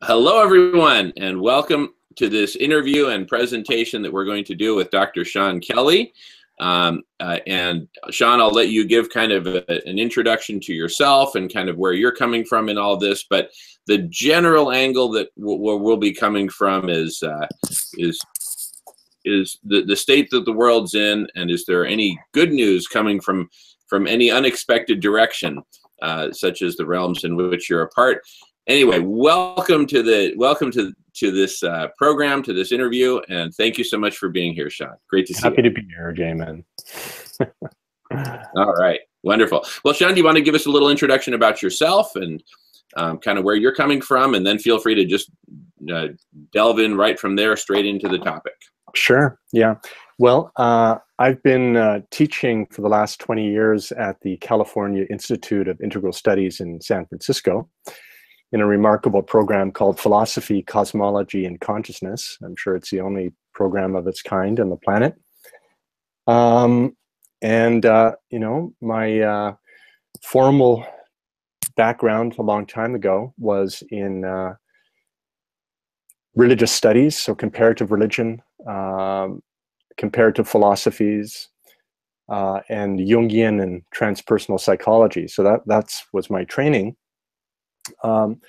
Hello, everyone, and welcome to this interview and presentation that we're going to do with Dr. Sean Kelly. And Sean, I'll let you give kind of an introduction to yourself and kind of where you're coming from in all this. But the general angle that we'll be coming from is the state that the world's in, and is there any good news coming from any unexpected direction, such as the realms in which you're a part. Anyway, welcome to this program, to this interview, and thank you so much for being here, Sean. Great to see you. Happy to be here, Jamin. All right, wonderful. Well, Sean, do you want to give us a little introduction about yourself and kind of where you're coming from, and then feel free to just delve in right from there, straight into the topic. Sure, yeah. Well, I've been teaching for the last 20 years at the California Institute of Integral Studies in San Francisco, in a remarkable program called Philosophy, Cosmology, and Consciousness. I'm sure it's the only program of its kind on the planet. You know, my formal background a long time ago was in religious studies, so comparative religion, comparative philosophies, and Jungian and transpersonal psychology. So that was my training. You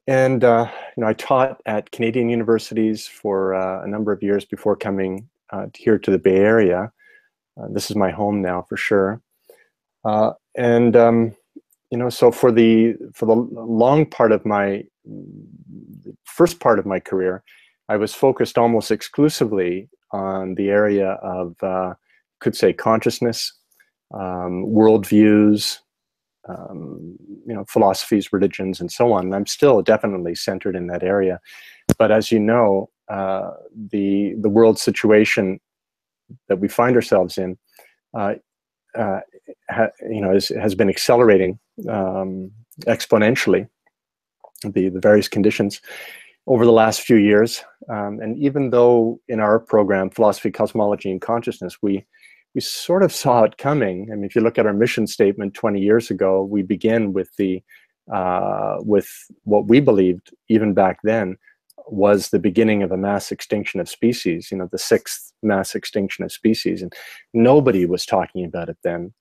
know, I taught at Canadian universities for a number of years before coming here to the Bay Area. This is my home now, for sure. You know, so for the long part of my first part of my career, I was focused almost exclusively on the area of, could say, consciousness, worldviews, you know, philosophies, religions, and so on. And I'm still definitely centered in that area. But as you know, the world situation that we find ourselves in, you know, has been accelerating exponentially, the various conditions over the last few years. And even though in our program, Philosophy, Cosmology, and Consciousness, we sort of saw it coming. I mean, if you look at our mission statement 20 years ago, we begin with with what we believed even back then was the beginning of a mass extinction of species, you know, the 6th mass extinction of species. And nobody was talking about it then.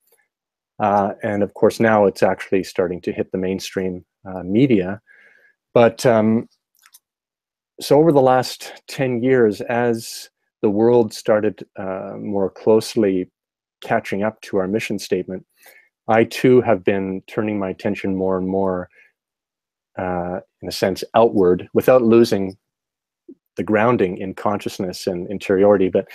And of course, now it's actually starting to hit the mainstream media. But so over the last 10 years, as the world started more closely catching up to our mission statement, I too have been turning my attention more and more, in a sense, outward, without losing the grounding in consciousness and interiority, but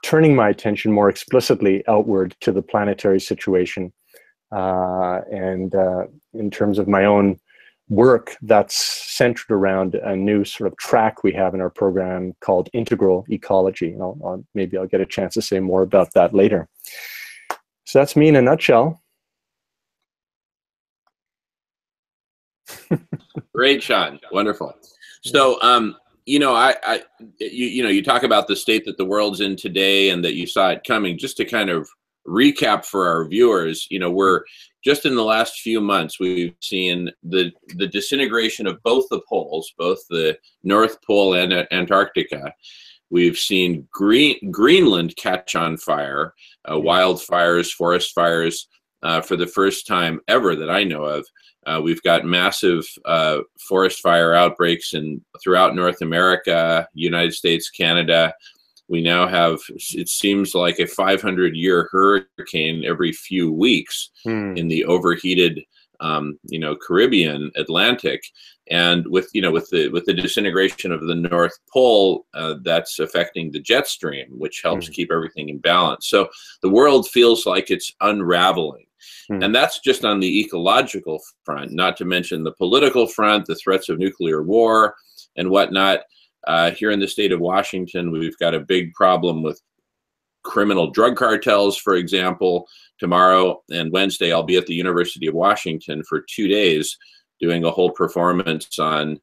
turning my attention more explicitly outward to the planetary situation. And in terms of my own work, that's centered around a new sort of track we have in our program called integral ecology. And maybe I'll get a chance to say more about that later. So that's me in a nutshell. Great, Sean. Wonderful. So, you know, you talk about the state that the world's in today and that you saw it coming. Just to kind of recap for our viewers, you know, we're just in the last few months, we've seen the disintegration of both the poles, both the North Pole and Antarctica. We've seen Greenland catch on fire, wildfires, forest fires, for the first time ever that I know of. We've got massive forest fire outbreaks throughout North America, United States, Canada. We now have, it seems like, a 500-year hurricane every few weeks in the overheated, you know, Caribbean, Atlantic, and with the disintegration of the North Pole, that's affecting the jet stream, which helps keep everything in balance. So the world feels like it's unraveling. And that's just on the ecological front, not to mention the political front, the threats of nuclear war and whatnot. Here in the state of Washington, we've got a big problem with criminal drug cartels, for example. Tomorrow and Wednesday, I'll be at the University of Washington for 2 days doing a whole performance on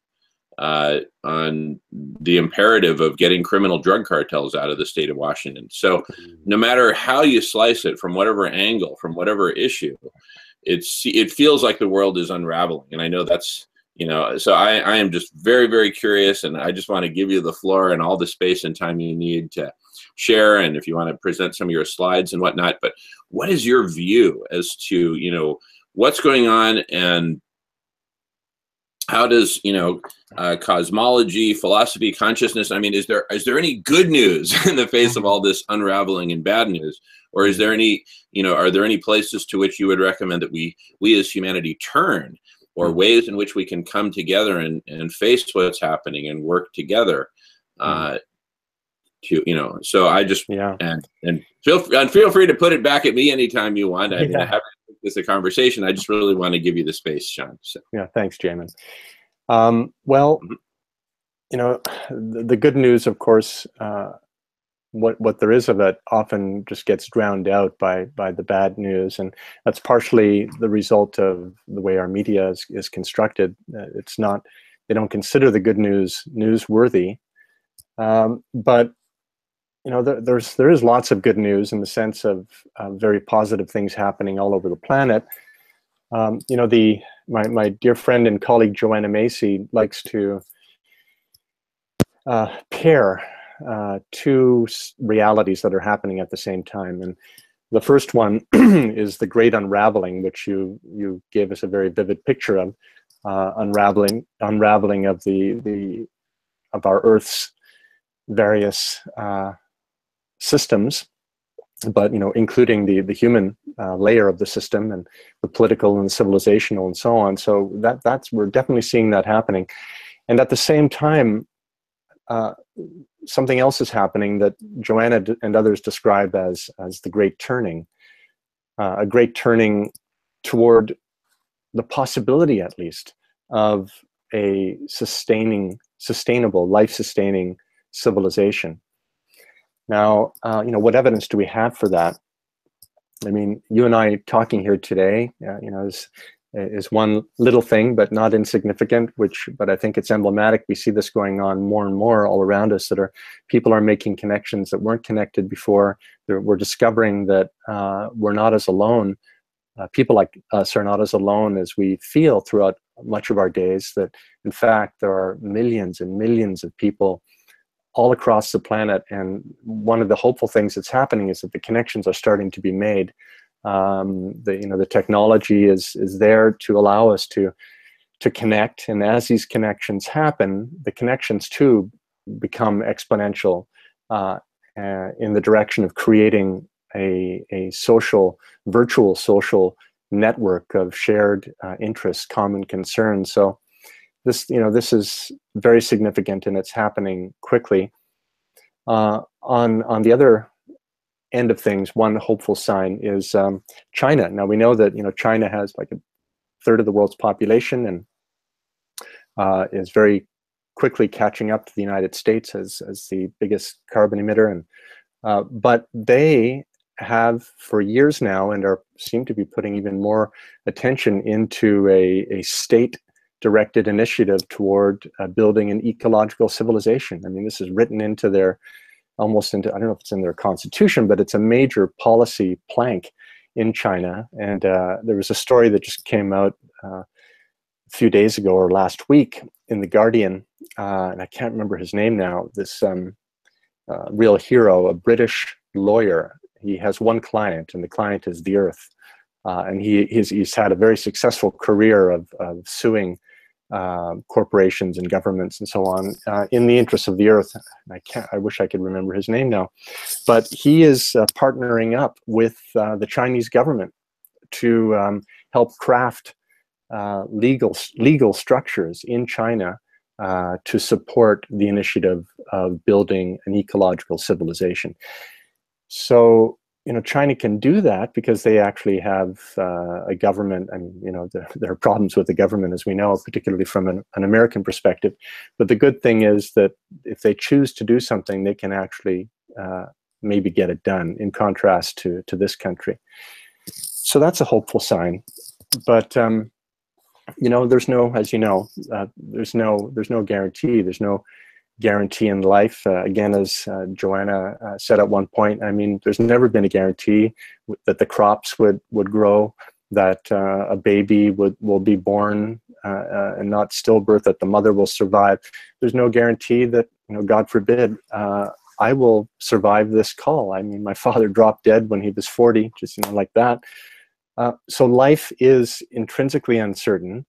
the imperative of getting criminal drug cartels out of the state of Washington. So no matter how you slice it, from whatever angle, from whatever issue, it feels like the world is unraveling, and I know that's, you know, so I am just very, very curious, and I just want to give you the floor and all the space and time you need to share, and if you want to present some of your slides and whatnot. But what is your view as to, you know, what's going on, and how does, you know, cosmology, philosophy, consciousness, I mean, is there any good news in the face of all this unraveling and bad news? Or is there any, you know, are there any places to which you would recommend that we as humanity turn, or ways in which we can come together and face what's happening and work together to, you know, so I just, and feel free to put it back at me anytime you want. I mean, I haven't made this a conversation. I just really want to give you the space, Sean. So. Yeah, thanks, Jamin. Well, you know, the good news, of course, what there is of it often just gets drowned out by the bad news, and that's partially the result of the way our media is constructed. It's not, they don't consider the good news newsworthy, but you know, there is lots of good news in the sense of very positive things happening all over the planet. You know, my dear friend and colleague Joanna Macy likes to pair two realities that are happening at the same time, and the first one is the great unraveling, which you gave us a very vivid picture of, unraveling of of our Earth's various systems, but you know, including the human layer of the system, and the political and civilizational and so on. So that's we're definitely seeing that happening, and at the same time, something else is happening that Joanna and others describe as the great turning, a great turning toward the possibility, at least, of a sustainable, life-sustaining civilization. Now, you know, what evidence do we have for that? I mean, you and I talking here today, you know, is one little thing, but not insignificant, but I think it's emblematic. We see this going on more and more all around us, people are making connections that weren't connected before. We're discovering that we're not as alone. People like us are not as alone as we feel throughout much of our days, that in fact, there are millions and millions of people all across the planet. And one of the hopeful things that's happening is that the connections are starting to be made. The technology is there to allow us to connect, and as these connections happen, the connections too become exponential in the direction of creating a virtual social network of shared interests, common concerns. So this is very significant, and it's happening quickly. On the other end of things, one hopeful sign is China. Now we know that, you know, China has like a third of the world's population, and is very quickly catching up to the United States as the biggest carbon emitter. And but they have for years now, and seem to be putting even more attention into a state-directed initiative toward building an ecological civilization. I mean, this is written into their, almost into, I don't know if it's in their constitution, but it's a major policy plank in China. And there was a story that just came out a few days ago or last week in The Guardian, and I can't remember his name now, this real hero, a British lawyer. He has one client, and the client is the Earth. And he's had a very successful career of suing corporations and governments and so on in the interest of the Earth. I wish I could remember his name now, but he is partnering up with the Chinese government to help craft legal structures in China to support the initiative of building an ecological civilization. So, you know, China can do that because they actually have a government. I mean, you know, there are problems with the government, as we know, particularly from an American perspective. But the good thing is that if they choose to do something, they can actually maybe get it done, in contrast to this country. So that's a hopeful sign. But you know, there's no, as you know, there's no guarantee. There's no guarantee in life. Again, as Joanna said at one point, I mean, there's never been a guarantee that the crops would grow that a baby will be born and not stillbirth, that the mother will survive. There's no guarantee that, God forbid, I will survive this call. I mean, my father dropped dead when he was 40, just like that. So life is intrinsically uncertain.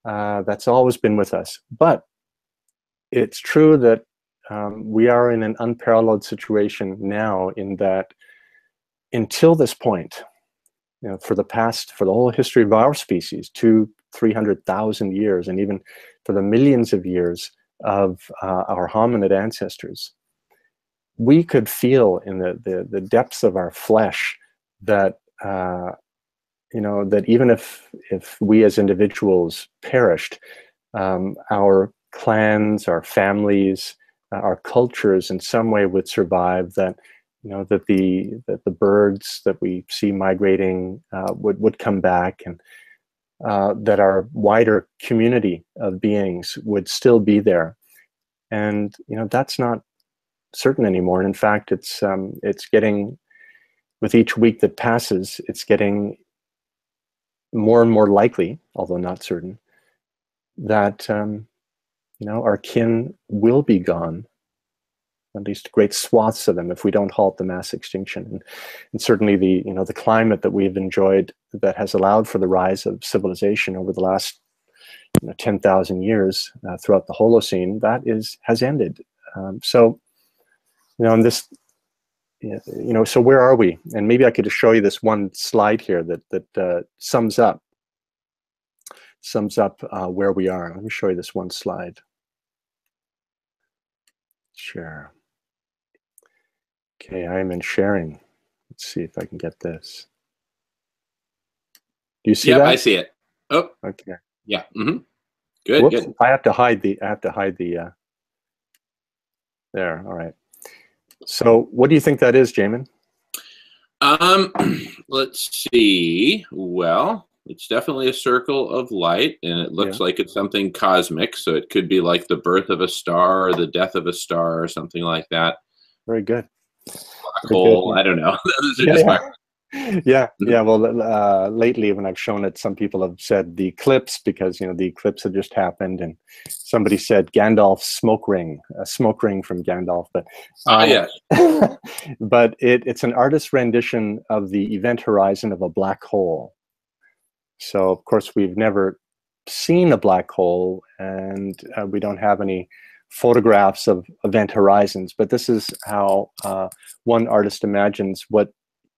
That's always been with us. But it's true that we are in an unparalleled situation now, in that until this point, for the whole history of our species, 200,000-300,000 years, and even for the millions of years of our hominid ancestors, we could feel in the depths of our flesh that that even if we as individuals perished, our clans, our families, our cultures in some way would survive. That that the birds that we see migrating would come back, and that our wider community of beings would still be there. And that's not certain anymore. And in fact, it's getting, with each week that passes, it's getting more and more likely, although not certain, that our kin will be gone, at least great swaths of them, if we don't halt the mass extinction. And certainly the climate that we've enjoyed, that has allowed for the rise of civilization over the last 10,000 years throughout the Holocene, has ended. So and this, so where are we? And maybe I could just show you this one slide here that sums up where we are. Let me show you this one slide. Share. Okay, I am in sharing. Let's see if I can get this. Do you see that? Yeah, I see it. Oh, okay. Yeah. Mm-hmm. Good. Whoops, good. I have to hide the. There. All right. So, what do you think that is, Jamin? Let's see. Well, it's definitely a circle of light, and it looks like it's something cosmic. So it could be like the birth of a star or the death of a star or something like that. Very good. Black hole. I don't know. Those are just yeah. Well, lately when I've shown it, some people have said the eclipse, because the eclipse had just happened, and somebody said Gandalf's smoke ring, a smoke ring from Gandalf. But yes. But it's an artist's rendition of the event horizon of a black hole. So of course we've never seen a black hole, and we don't have any photographs of event horizons. But this is how one artist imagines what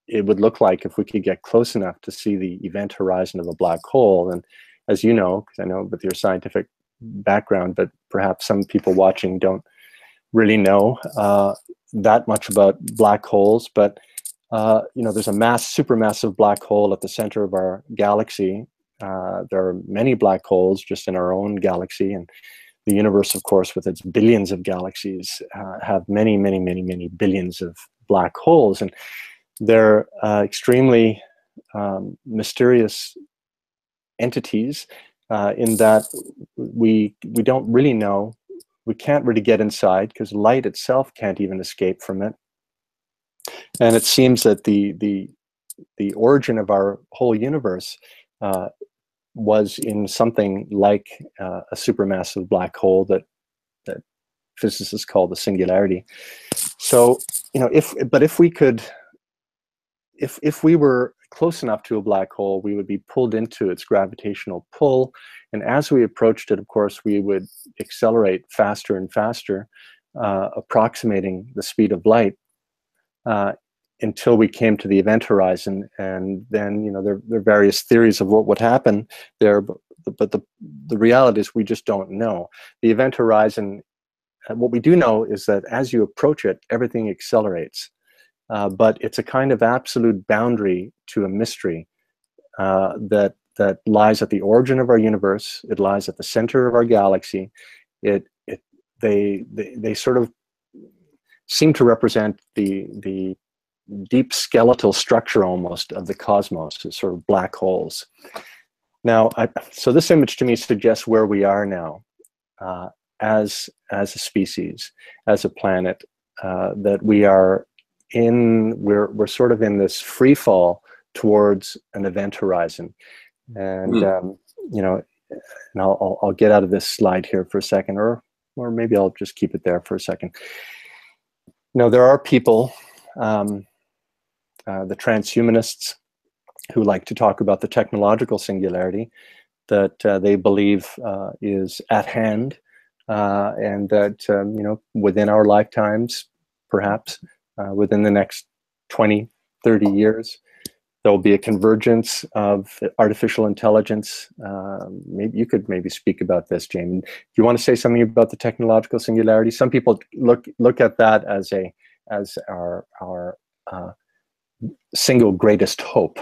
it would look like if we could get close enough to see the event horizon of a black hole. And as you know, because I know with your scientific background, but perhaps some people watching don't really know that much about black holes. But there's a supermassive black hole at the center of our galaxy. There are many black holes just in our own galaxy, and the universe, of course, with its billions of galaxies, have many, many, many, many billions of black holes. And they're extremely mysterious entities in that we don't really know. We can't really get inside, because light itself can't even escape from it. And it seems that the origin of our whole universe was in something like a supermassive black hole that physicists call the Singularity. So if we were close enough to a black hole, we would be pulled into its gravitational pull. And as we approached it, of course, we would accelerate faster and faster, approximating the speed of light, until we came to the event horizon. And then, there are various theories of what would happen there, but the reality is we just don't know. The event horizon, what we do know is that as you approach it, everything accelerates. But it's a kind of absolute boundary to a mystery that lies at the origin of our universe. It lies at the center of our galaxy. They sort of seem to represent the deep skeletal structure almost of the cosmos, as sort of black holes. Now, so this image to me suggests where we are now as a species, as a planet, that we're sort of in this free fall towards an event horizon. And you know, and I'll get out of this slide here for a second, or maybe I'll just keep it there for a second. You know, there are people, the transhumanists, who like to talk about the technological singularity that they believe is at hand, and that you know, within our lifetimes, perhaps within the next 20, 30 years, there will be a convergence of artificial intelligence. Maybe you could speak about this, Jamie. Do you want to say something about the technological singularity? Some people look at that as our single greatest hope.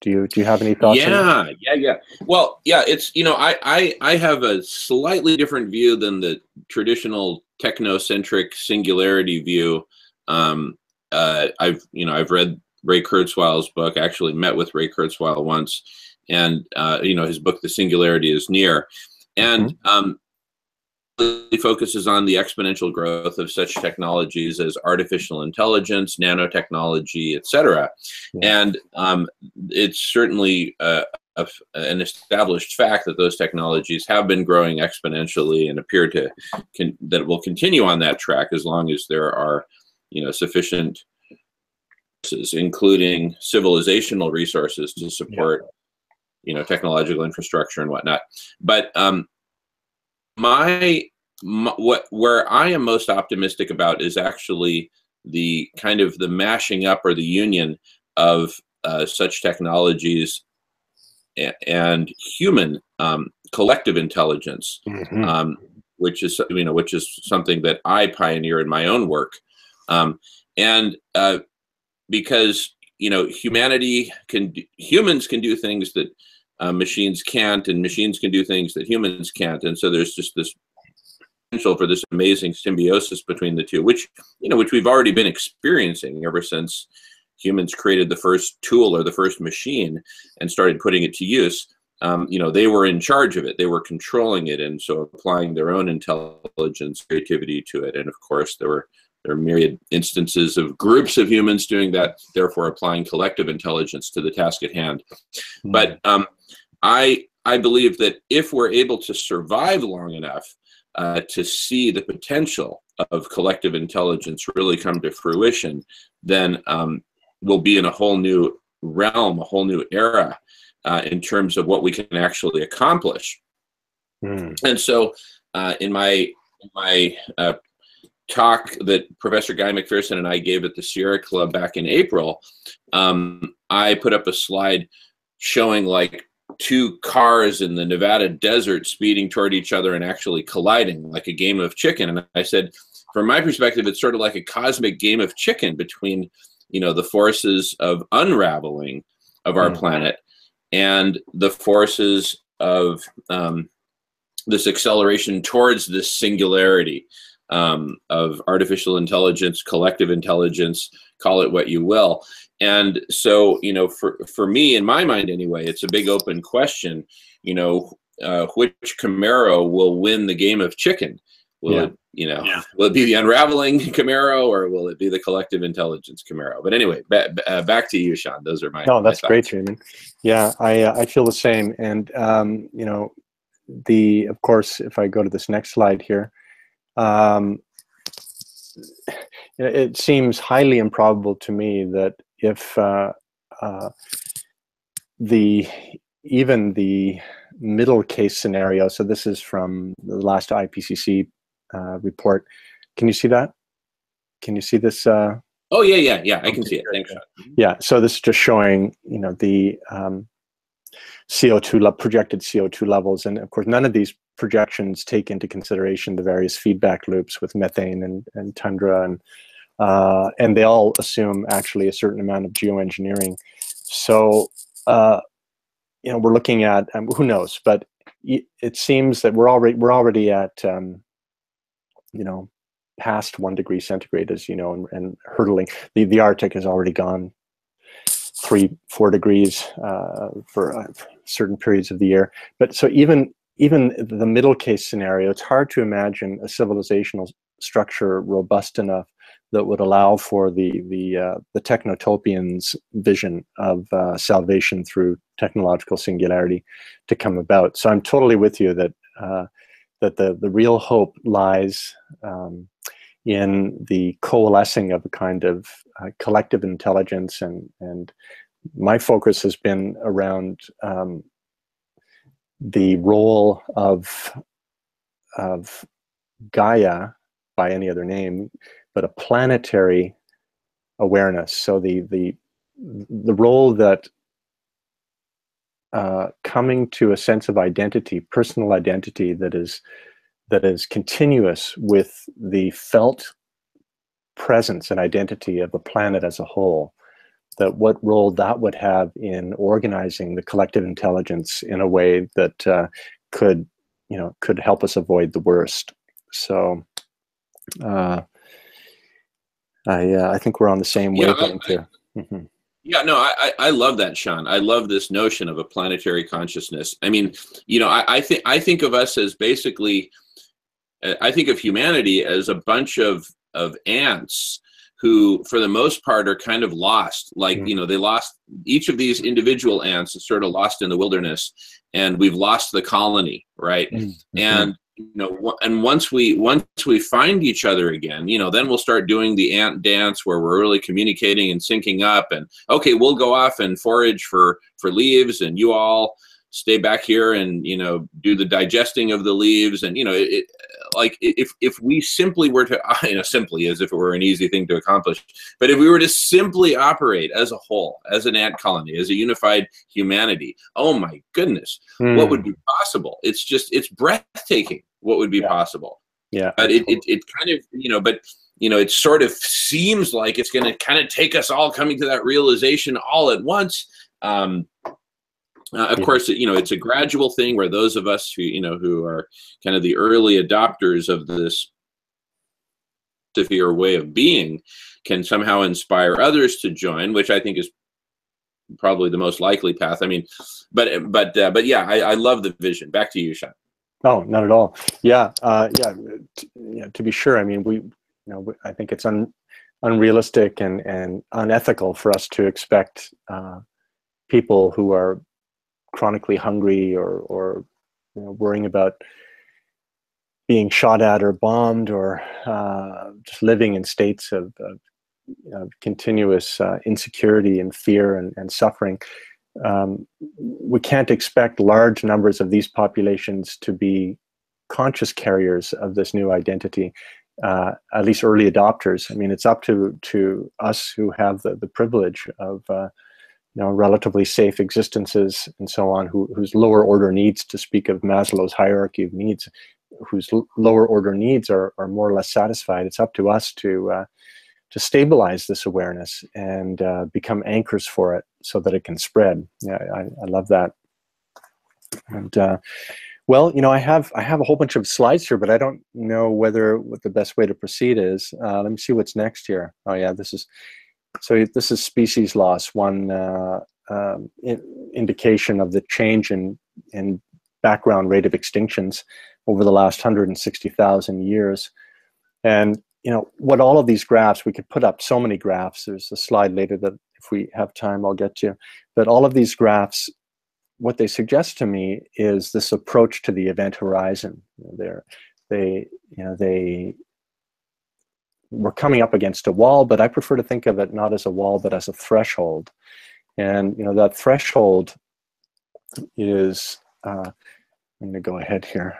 Do you have any thoughts? Yeah. Well, yeah, it's, you know, I have a slightly different view than the traditional technocentric singularity view. I've read Ray Kurzweil's book. I actually met with Ray Kurzweil once, and you know, his book, The Singularity is Near, and it focuses on the exponential growth of such technologies as artificial intelligence, nanotechnology, etc. And it's certainly an established fact that those technologies have been growing exponentially and appear to that it will continue on that track as long as there are, you know, sufficient, including civilizational resources, to support, you know, technological infrastructure and whatnot. But where I am most optimistic about is actually the kind of the mashing up or the union of such technologies and human collective intelligence, which is, you know, which is something that I pioneer in my own work, because, you know, humans can do things that machines can't, and machines can do things that humans can't, and so there's just this potential for this amazing symbiosis between the two, which, you know, which we've already been experiencing ever since humans created the first tool or the first machine and started putting it to use. You know, they were in charge of it, they were controlling it, and so applying their own intelligence, creativity to it. And of course, there are myriad instances of groups of humans doing that, therefore applying collective intelligence to the task at hand. But I believe that if we're able to survive long enough to see the potential of collective intelligence really come to fruition, then we'll be in a whole new realm, a whole new era in terms of what we can actually accomplish. And so in my talk that Professor Guy McPherson and I gave at the Sierra Club back in April, I put up a slide showing like two cars in the Nevada desert speeding toward each other and actually colliding like a game of chicken. And I said, from my perspective, it's sort of like a cosmic game of chicken between, you know, the forces of unraveling of our planet and the forces of this acceleration towards this singularity of artificial intelligence, collective intelligence, call it what you will. And so, you know, for me, in my mind anyway, it's a big open question, you know, which Camaro will win the game of chicken? Will it, you know, will it be the unraveling Camaro, or will it be the collective intelligence Camaro? But anyway, back to you, Sean. Those are my that's my great, Raymond. Yeah, I feel the same. And, you know, of course, if I go to this next slide here, it seems highly improbable to me that if even the middle case scenario, so this is from the last IPCC report. Can you see that? Can you see this? Oh yeah, I can see it. Thanks, Sean. Yeah, so this is just showing, you know, the projected CO2 levels, and of course, none of these projections take into consideration the various feedback loops with methane and tundra, and they all assume actually a certain amount of geoengineering. So, you know, we're looking at who knows, but it seems that we're already at you know, past 1 degree centigrade, as you know, and hurtling. The Arctic has already gone 3-4 degrees for certain periods of the year. But so even the middle case scenario, it's hard to imagine a civilizational structure robust enough that would allow for the technotopians' vision of salvation through technological singularity to come about. So I'm totally with you that that the real hope lies in the coalescing of a kind of collective intelligence, and my focus has been around the role of Gaia, by any other name, but a planetary awareness. So the role that coming to a sense of identity, personal identity that is continuous with the felt presence and identity of the planet as a whole, that what role that would have in organizing the collective intelligence in a way that could help us avoid the worst. So I think we're on the same wavelength here. Mm-hmm. Yeah, no, I love that, Sean. I love this notion of a planetary consciousness. I mean, I think of us as basically, I think of humanity as a bunch of ants who, for the most part, are kind of lost. Like, they lost, each of these individual ants is sort of lost in the wilderness, and we've lost the colony, right? Mm-hmm. And and once we find each other again, then we'll start doing the ant dance, where we're really communicating and syncing up. And okay, we'll go off and forage for leaves, and you all stay back here and do the digesting of the leaves. And like if we simply were to simply, as if it were an easy thing to accomplish, but if we were to simply operate as a whole, as an ant colony, as a unified humanity, oh my goodness, what would be possible? It's breathtaking what would be possible. Yeah, but it kind of but it sort of seems like it's going to kind of take us all coming to that realization all at once. Of course, it's a gradual thing, where those of us who are kind of the early adopters of this severe way of being can somehow inspire others to join, which I think is probably the most likely path. I mean, but yeah, I love the vision. Back to you, Sean. Oh, not at all. Yeah, to be sure. I mean, I think it's unrealistic and unethical for us to expect people who are chronically hungry or worrying about being shot at or bombed, or just living in states of continuous insecurity and fear and suffering. We can't expect large numbers of these populations to be conscious carriers of this new identity, at least early adopters. I mean, it's up to us who have the privilege of relatively safe existences and so on, whose lower order needs, to speak of Maslow's hierarchy of needs, whose lower order needs are more or less satisfied. It's up to us to stabilize this awareness and become anchors for it so that it can spread. Yeah, I love that. And well, I have a whole bunch of slides here, but I don't know what the best way to proceed is. Let me see what's next here. Oh yeah, this is species loss, one indication of the change in background rate of extinctions over the last 160,000 years. And what all of these graphs, we could put up so many graphs. There's a slide later that, if we have time, I'll get to. But all of these graphs, what they suggest to me is this approach to the event horizon. We're coming up against a wall, but I prefer to think of it not as a wall, but as a threshold. And that threshold is, I'm going to go ahead here.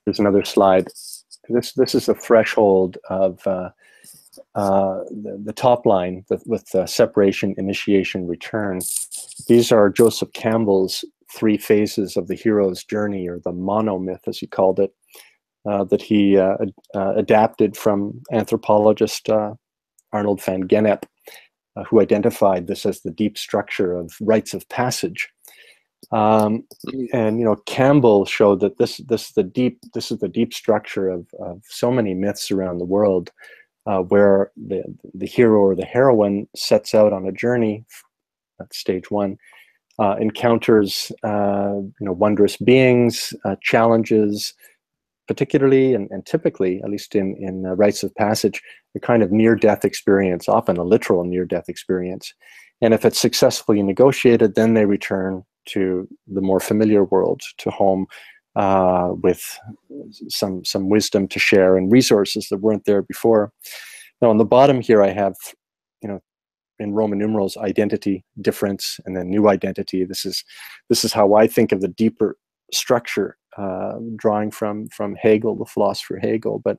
There's another slide. This is a threshold of the top line with separation, initiation, return. These are Joseph Campbell's 3 phases of the hero's journey, or the monomyth, as he called it, that he adapted from anthropologist Arnold van Gennep, who identified this as the deep structure of rites of passage. And Campbell showed that this is the deep structure of so many myths around the world, where the hero or the heroine sets out on a journey. That's stage 1. Encounters wondrous beings, challenges, particularly and typically, at least in rites of passage, a kind of near-death experience, often a literal near-death experience. And if it's successfully negotiated, then they return to the more familiar world, to home, with some wisdom to share and resources that weren't there before. Now, on the bottom here, I have, in Roman numerals, identity, difference, and then new identity. This is how I think of the deeper structure, drawing from Hegel, the philosopher Hegel. But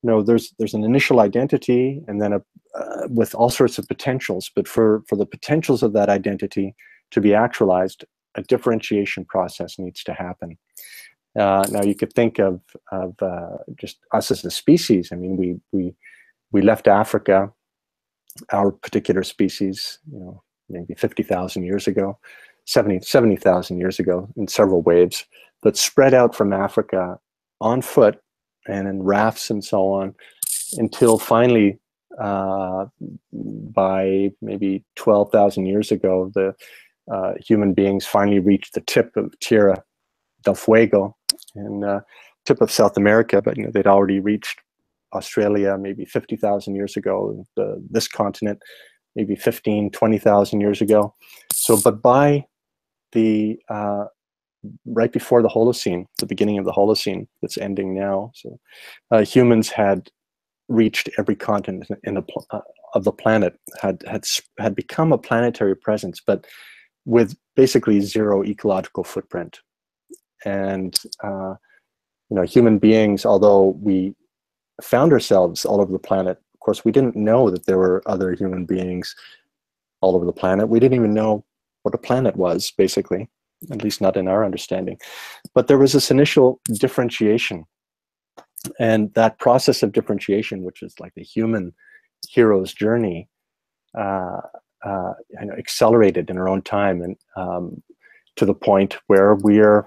there's an initial identity, and then with all sorts of potentials. But for the potentials of that identity to be actualized, a differentiation process needs to happen. Now, you could think of just us as a species. I mean, we left Africa, our particular species, maybe 50,000 years ago, 70,000 years ago, in several waves, that spread out from Africa on foot and in rafts and so on, until finally, by maybe 12,000 years ago, the human beings finally reached the tip of Tierra del Fuego, and tip of South America, but they'd already reached Australia maybe 50,000 years ago, this continent maybe 15, 20,000 years ago. So, but by the right before the Holocene, the beginning of the Holocene that's ending now, so humans had reached every continent of the planet, had become a planetary presence, but with basically zero ecological footprint. And human beings, although we found ourselves all over the planet, of course, we didn't know that there were other human beings all over the planet. We didn't even know what a planet was, basically, at least not in our understanding. But there was this initial differentiation, and that process of differentiation, which is like the human hero's journey, accelerated in our own time, and to the point where we are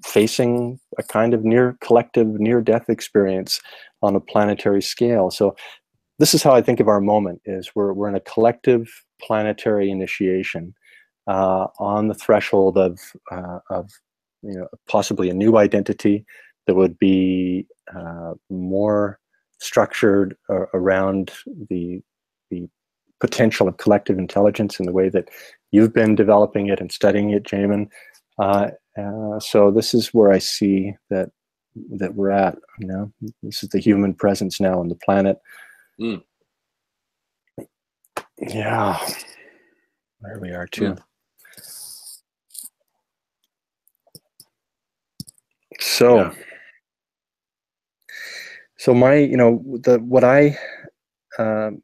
facing a kind of collective near-death experience on a planetary scale. So this is how I think of our moment: is we're in a collective planetary initiation, on the threshold of possibly a new identity that would be more structured around the potential of collective intelligence in the way that you've been developing it and studying it, Jamin. So this is where I see that we're at. This is the human presence now on the planet. Mm. Yeah, there we are too. So, yeah. So my, what I, I'm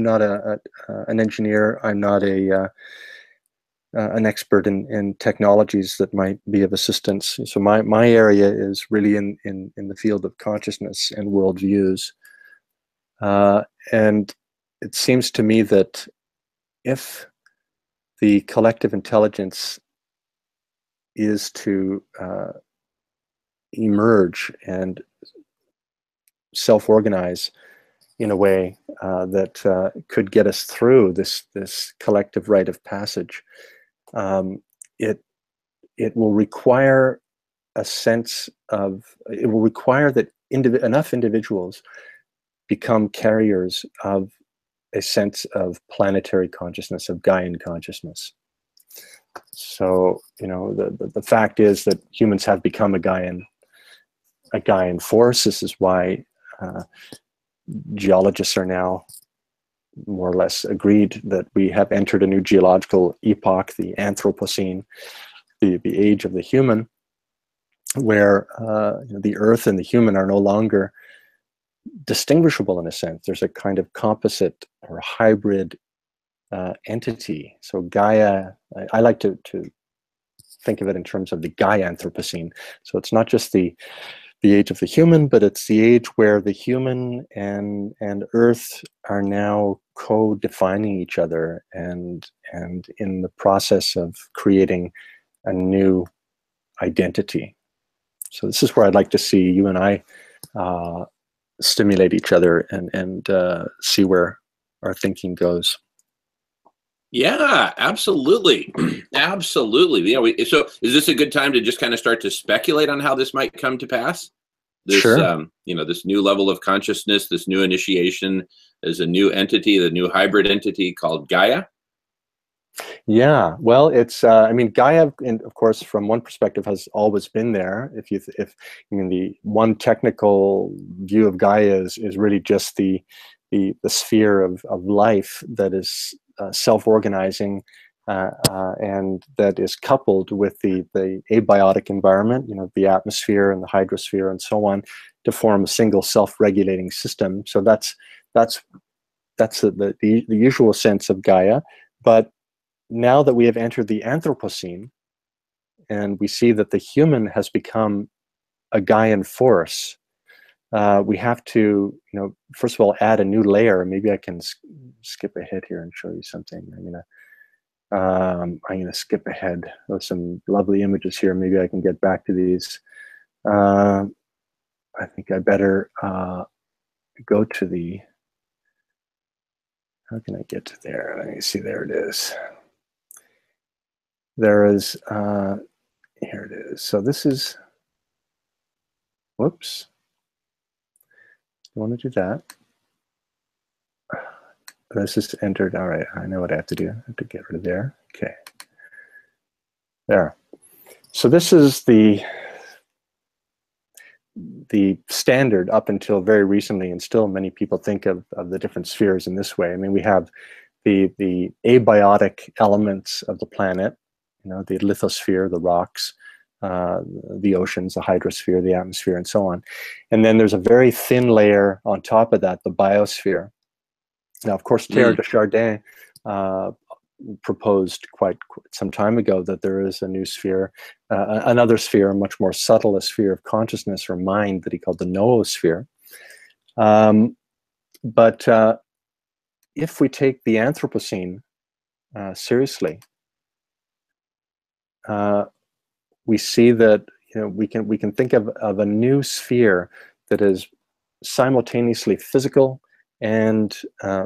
not an engineer. I'm not an expert in technologies that might be of assistance. So my area is really in the field of consciousness and worldviews. And it seems to me that if the collective intelligence is to emerge and self-organize in a way that could get us through this collective rite of passage, it will require a sense of, it will require that enough individuals become carriers of a sense of planetary consciousness, of Gaian consciousness. So, the fact is that humans have become a Gaian force. This is why geologists are now more or less agreed that we have entered a new geological epoch, the Anthropocene, the age of the human, where the Earth and the human are no longer distinguishable in a sense. There's a kind of composite or hybrid entity. So Gaia, I like to think of it in terms of the Gaia Anthropocene. So it's not just the age of the human, but it's the age where the human and Earth are now co-defining each other and in the process of creating a new identity. So this is where I'd like to see you and I stimulate each other and see where our thinking goes. Yeah, absolutely. Absolutely. So is this a good time to just kind of start to speculate on how this might come to pass? this Sure. this new level of consciousness, this new initiation, is a new entity, the new hybrid entity called Gaia. Yeah, well, it's I mean, Gaia, of course, from one perspective, has always been there. If I mean, the one technical view of Gaia is really just the sphere of life that is self-organizing, and that is coupled with the abiotic environment, the atmosphere and the hydrosphere and so on, to form a single self-regulating system. So that's the usual sense of Gaia. But now that we have entered the Anthropocene, and we see that the human has become a Gaian force, we have to, first of all, add a new layer. Maybe I can skip ahead here and show you something. I'm gonna skip ahead. There's some lovely images here. Maybe I can get back to these. I think I better go to the. How can I get to there? Let me see. There it is. There is, here it is. So this is, whoops. I want to do that. This is entered. All right, I know what I have to do. I have to get rid of there. Okay. There. So this is the standard up until very recently, and still many people think of the different spheres in this way. I mean, we have the abiotic elements of the planet, the lithosphere, the rocks, the oceans, the hydrosphere, the atmosphere, and so on. And then there's a very thin layer on top of that, the biosphere. Now, of course, Teilhard de Chardin proposed quite some time ago that there is a new sphere, another sphere, a much more subtle sphere of consciousness or mind that he called the noosphere. But if we take the Anthropocene seriously, we see that we can think of a new sphere that is simultaneously physical and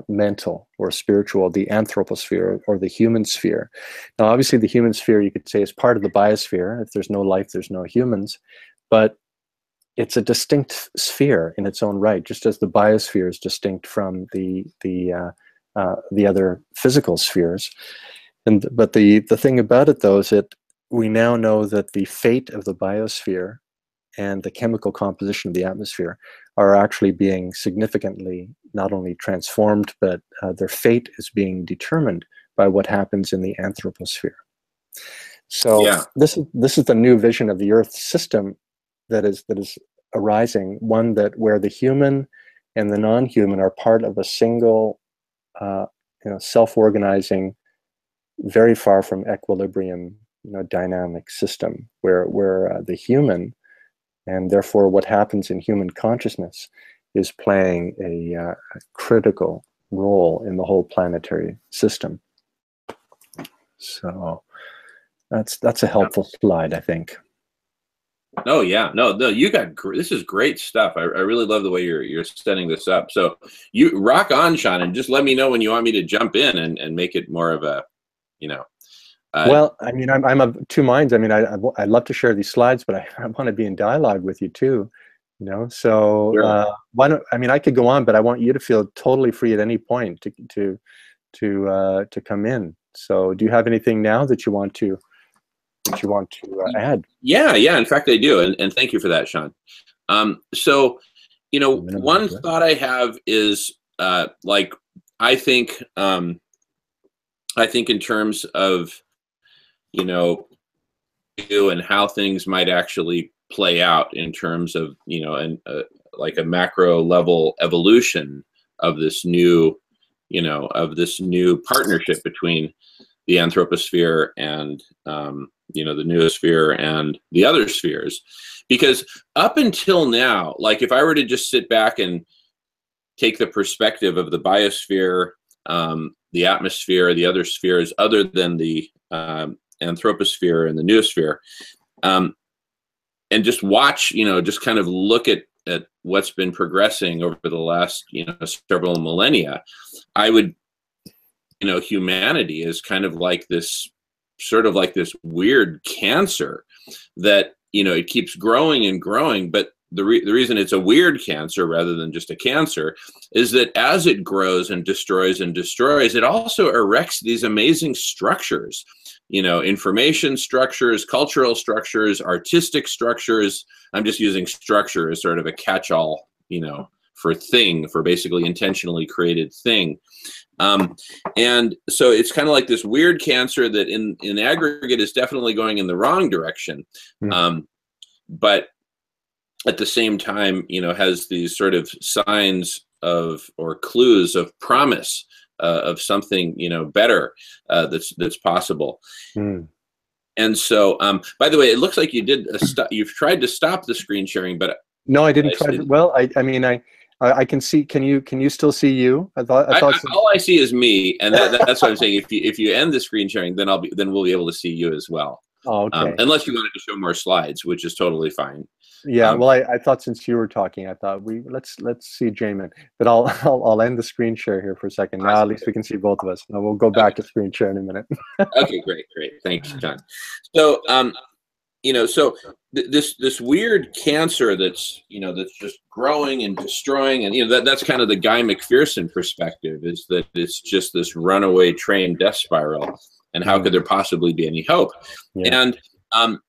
mental or spiritual, the anthroposphere or the human sphere. Now, obviously, the human sphere, you could say, is part of the biosphere. If there's no life, there's no humans. But it's a distinct sphere in its own right, just as the biosphere is distinct from the other physical spheres. But the thing about it, though, is that we now know that the fate of the biosphere and the chemical composition of the atmosphere are actually being significantly not only transformed, but their fate is being determined by what happens in the anthroposphere. So yeah, this is the new vision of the Earth system that is arising, one where the human and the non-human are part of a single self-organizing, very far from equilibrium, dynamic system where the human, and therefore what happens in human consciousness, is playing a critical role in the whole planetary system. So that's a helpful slide, I think. Oh yeah, no, you got this is great stuff. I really love the way you're setting this up. So you rock on, Sean, and just let me know when you want me to jump in and make it more of a, well, I mean, I'm of two minds. I mean, I'd love to share these slides, but I want to be in dialogue with you too, So sure. Why don't, I mean, I could go on, but I want you to feel totally free at any point to come in. So, do you have anything now that you want to add? Yeah. In fact, I do, and thank you for that, Sean. So, one thought I have is like I think in terms of you and how things might actually play out in terms of like a macro level evolution of this new partnership between the anthroposphere and the noosphere and the other spheres. Because up until now, like if I were to just sit back and take the perspective of the biosphere, the atmosphere, the other spheres other than the anthroposphere and the noosphere, and just watch, just kind of look at what's been progressing over the last, several millennia, I would, humanity is kind of like this, sort of like this weird cancer that, it keeps growing and growing, but the reason it's a weird cancer rather than just a cancer is that as it grows and destroys, it also erects these amazing structures, you know, information structures, cultural structures, artistic structures. I'm just using structure as sort of a catch-all, you know, for basically intentionally created thing. And so it's kind of like this weird cancer that in aggregate is definitely going in the wrong direction. But at the same time, you know, has these sort of signs of, or clues of promise, of something, you know, better, that's possible. And so, by the way, it looks like you did you've tried to stop the screen sharing, but no, I didn't try. Well, I mean, I can see. Can you still see you? I thought all I see is me, and that's what I'm saying. If you end the screen sharing, then we'll be able to see you as well. Oh, okay. Unless you wanted to show more slides, which is totally fine. Yeah. Well, I thought since you were talking, I thought let's see Jamin. But I'll end the screen share here for a second. Now at least we can see both of us. Now we'll go back to screen share in a minute. Okay, great. Thanks, John. So, you know, so this weird cancer that's, you know, that's just growing and destroying, and, you know, that's kind of the Guy McPherson perspective, is that it's just this runaway train death spiral, and how could there possibly be any hope? Yeah. And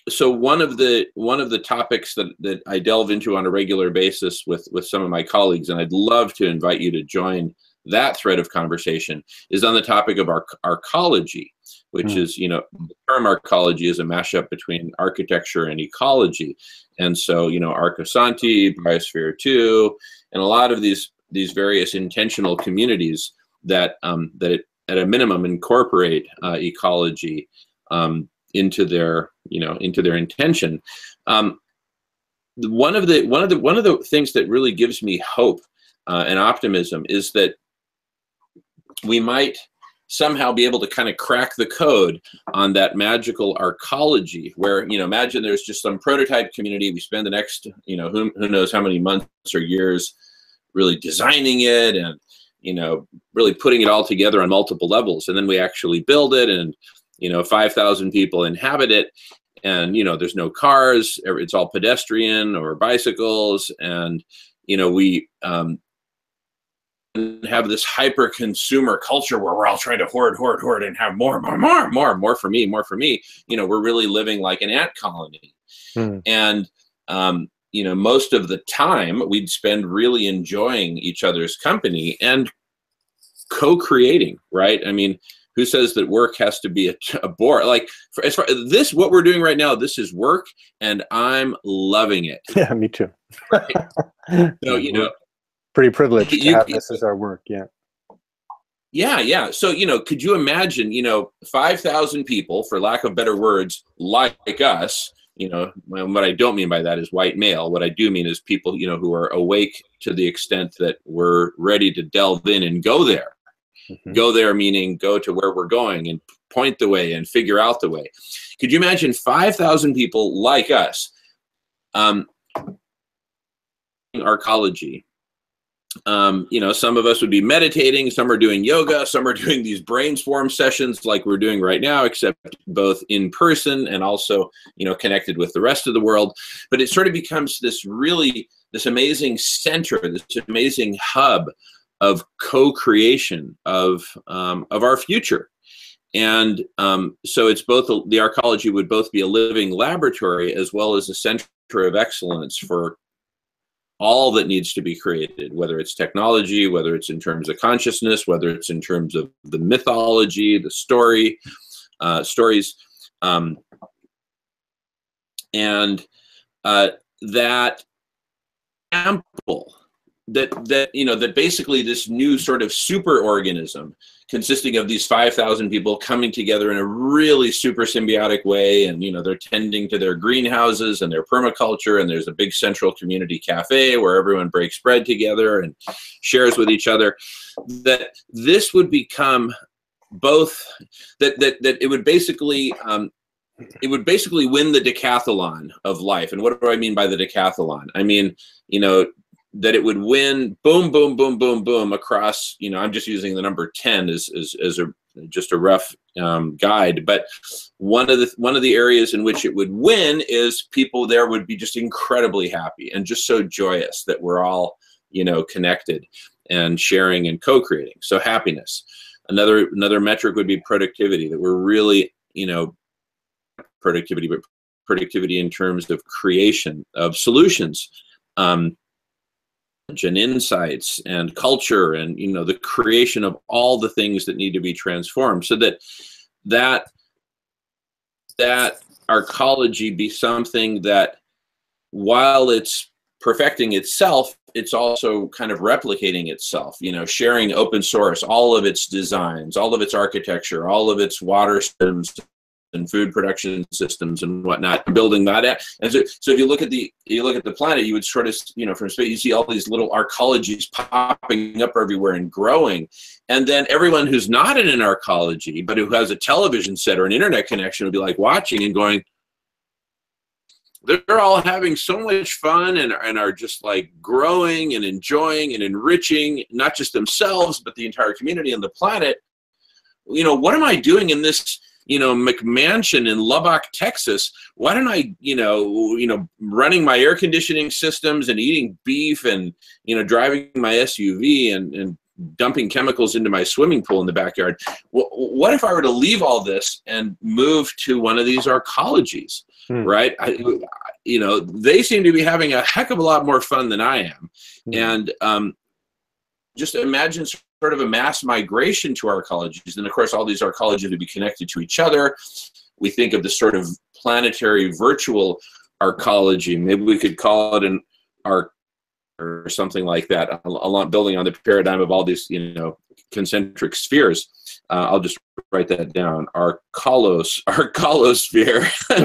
so one of the topics that I delve into on a regular basis with some of my colleagues, and I'd love to invite you to join that thread of conversation, is on the topic of arcology, which is, you know, the term arcology is a mashup between architecture and ecology. And so, you know, Arcosanti, Biosphere 2, and a lot of these various intentional communities that at a minimum incorporate ecology into their intention. One of the things that really gives me hope and optimism is that we might somehow be able to kind of crack the code on that magical arcology, where, you know, imagine there's just some prototype community. We spend the next, you know, who knows how many months or years really designing it, and, you know, really putting it all together on multiple levels. And then we actually build it, and, you know, 5,000 people inhabit it, and, you know, there's no cars, it's all pedestrian or bicycles. And, you know, we have this hyper consumer culture where we're all trying to hoard and have more for me. You know, we're really living like an ant colony. And, you know, most of the time we'd spend really enjoying each other's company and co-creating, right? I mean, who says that work has to be a bore? Like, as far as this, what we're doing right now, this is work, and I'm loving it. Yeah, me too. Right? So, you know, pretty privileged to have this as our work. Yeah. So, you know, could you imagine, you know, 5,000 people, for lack of better words, like us? You know, what I don't mean by that is white male. What I do mean is people, you know, who are awake to the extent that we're ready to delve in and go there. Go there meaning go to where we're going and point the way and figure out the way. Could you imagine 5,000 people like us, arcology? You know, some of us would be meditating, some are doing yoga, some are doing these brainstorm sessions like we're doing right now, except both in person and also, you know, connected with the rest of the world. But it sort of becomes this amazing center, this amazing hub of co-creation of our future. And so it's both, the arcology would both be a living laboratory as well as a center of excellence for all that needs to be created, whether it's technology, whether it's in terms of consciousness, whether it's in terms of the mythology, the stories, and that ample, that you know, that basically this new sort of super organism consisting of these 5,000 people coming together in a really super symbiotic way, and, you know, they're tending to their greenhouses and their permaculture, and there's a big central community cafe where everyone breaks bread together and shares with each other, that this would become both, that it would basically win the decathlon of life. And what do I mean by the decathlon? I mean, you know, that it would win boom, boom, boom, boom, boom across, you know, I'm just using the number 10 as just a rough guide. But one of the areas in which it would win is people there would be just incredibly happy and just so joyous that we're all, you know, connected and sharing and co-creating. So happiness. Another metric would be productivity, that we're really, you know, productivity, but productivity in terms of creation of solutions, and insights and culture, and, you know, the creation of all the things that need to be transformed, so that arcology be something that, while it's perfecting itself, it's also kind of replicating itself, you know, sharing open source, all of its designs, all of its architecture, all of its water systems and food production systems and whatnot, building that out. And so if you look at the planet, you would sort of, you know, from space, you see all these little arcologies popping up everywhere and growing. And then everyone who's not in an arcology, but who has a television set or an internet connection, would be like watching and going, they're all having so much fun and are just like growing and enjoying and enriching, not just themselves, but the entire community and the planet. You know, what am I doing in this, you know, McMansion in Lubbock, Texas? Why don't I, you know, running my air conditioning systems and eating beef and, you know, driving my SUV and dumping chemicals into my swimming pool in the backyard? What if I were to leave all this and move to one of these arcologies, right? You know, they seem to be having a heck of a lot more fun than I am. And just imagine sort of a mass migration to arcologies. And of course, all these arcologies would be connected to each other. We think of the sort of planetary virtual arcology. Maybe we could call it an arc or something like that, building on the paradigm of all these, you know, concentric spheres. I'll just write that down. Arcolosphere,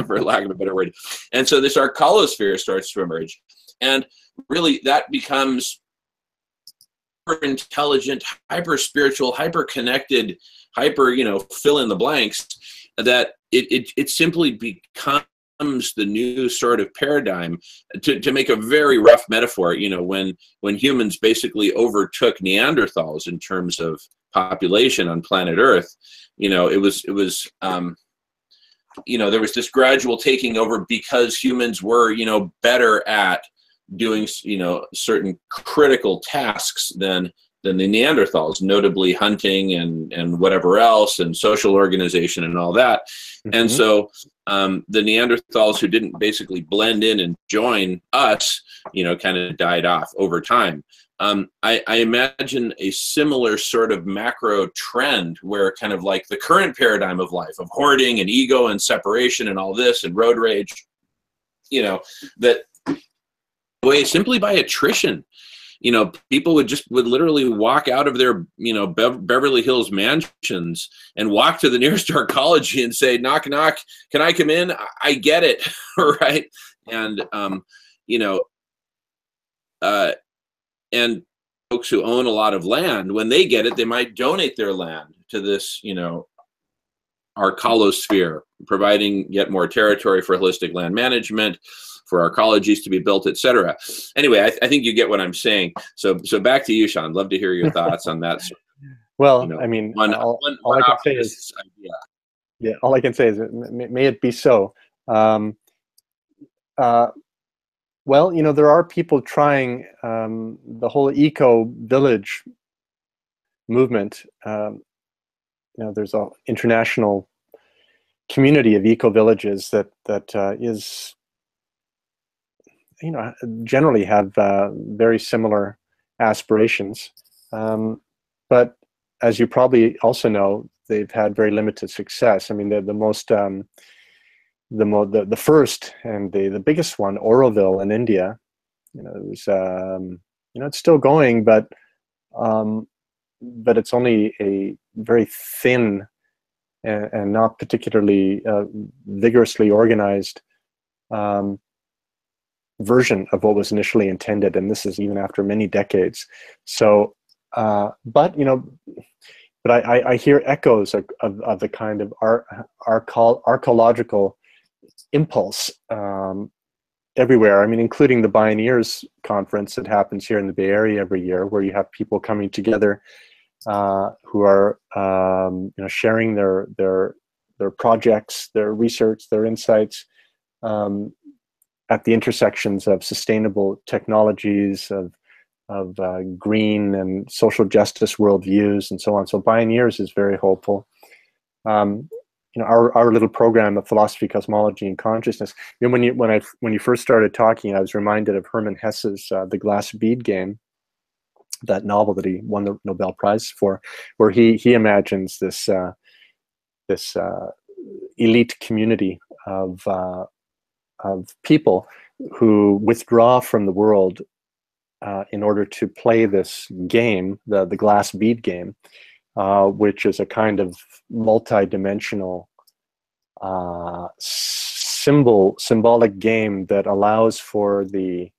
for lack of a better word. And so this arcolosphere starts to emerge. And really that becomes hyper intelligent, hyper spiritual, hyper connected, hyper, you know, fill in the blanks, that it simply becomes the new sort of paradigm. To make a very rough metaphor, you know, when humans basically overtook Neanderthals in terms of population on planet Earth, you know, it was you know, there was this gradual taking over because humans were, you know, better at doing, you know, certain critical tasks than the Neanderthals, notably hunting and whatever else, and social organization and all that. And so the Neanderthals who didn't basically blend in and join us, you know, kind of died off over time. I imagine a similar sort of macro trend where kind of like the current paradigm of life, of hoarding and ego and separation and all this and road rage, you know, that way simply by attrition. You know, people would literally walk out of their, you know, Beverly Hills mansions and walk to the nearest arcology and say, knock, knock, can I come in? I get it, right? And, you know, and folks who own a lot of land, when they get it, they might donate their land to this, you know, arcolosphere, providing yet more territory for holistic land management, for arcologies to be built, etc. Anyway, I think you get what I'm saying. So back to you, Sean. Love to hear your thoughts on that. Well, you know, I mean, all I can say is, yeah, all I can say is, may it be so. Well, you know, there are people trying the whole eco village movement. You know, there's an international community of eco villages that is, you know, generally have very similar aspirations, but as you probably also know, they've had very limited success. I mean, the first and the biggest one, Oroville in India, you know, it was, you know, it's still going, but it's only a very thin and not particularly vigorously organized version of what was initially intended, and this is even after many decades. So, but you know, but I hear echoes of the kind of arcological impulse everywhere. I mean, including the Bioneers conference that happens here in the Bay Area every year, where you have people coming together who are sharing their projects, their research, their insights at the intersections of sustainable technologies, of green and social justice worldviews, and so on. So Pioneers is very hopeful. Our little program of philosophy, cosmology, and consciousness. When you first started talking, I was reminded of Hermann Hesse's The Glass Bead Game, that novel that he won the Nobel Prize for, where he imagines this elite community of people who withdraw from the world in order to play this game, the glass bead game, which is a kind of multi-dimensional symbolic game that allows for the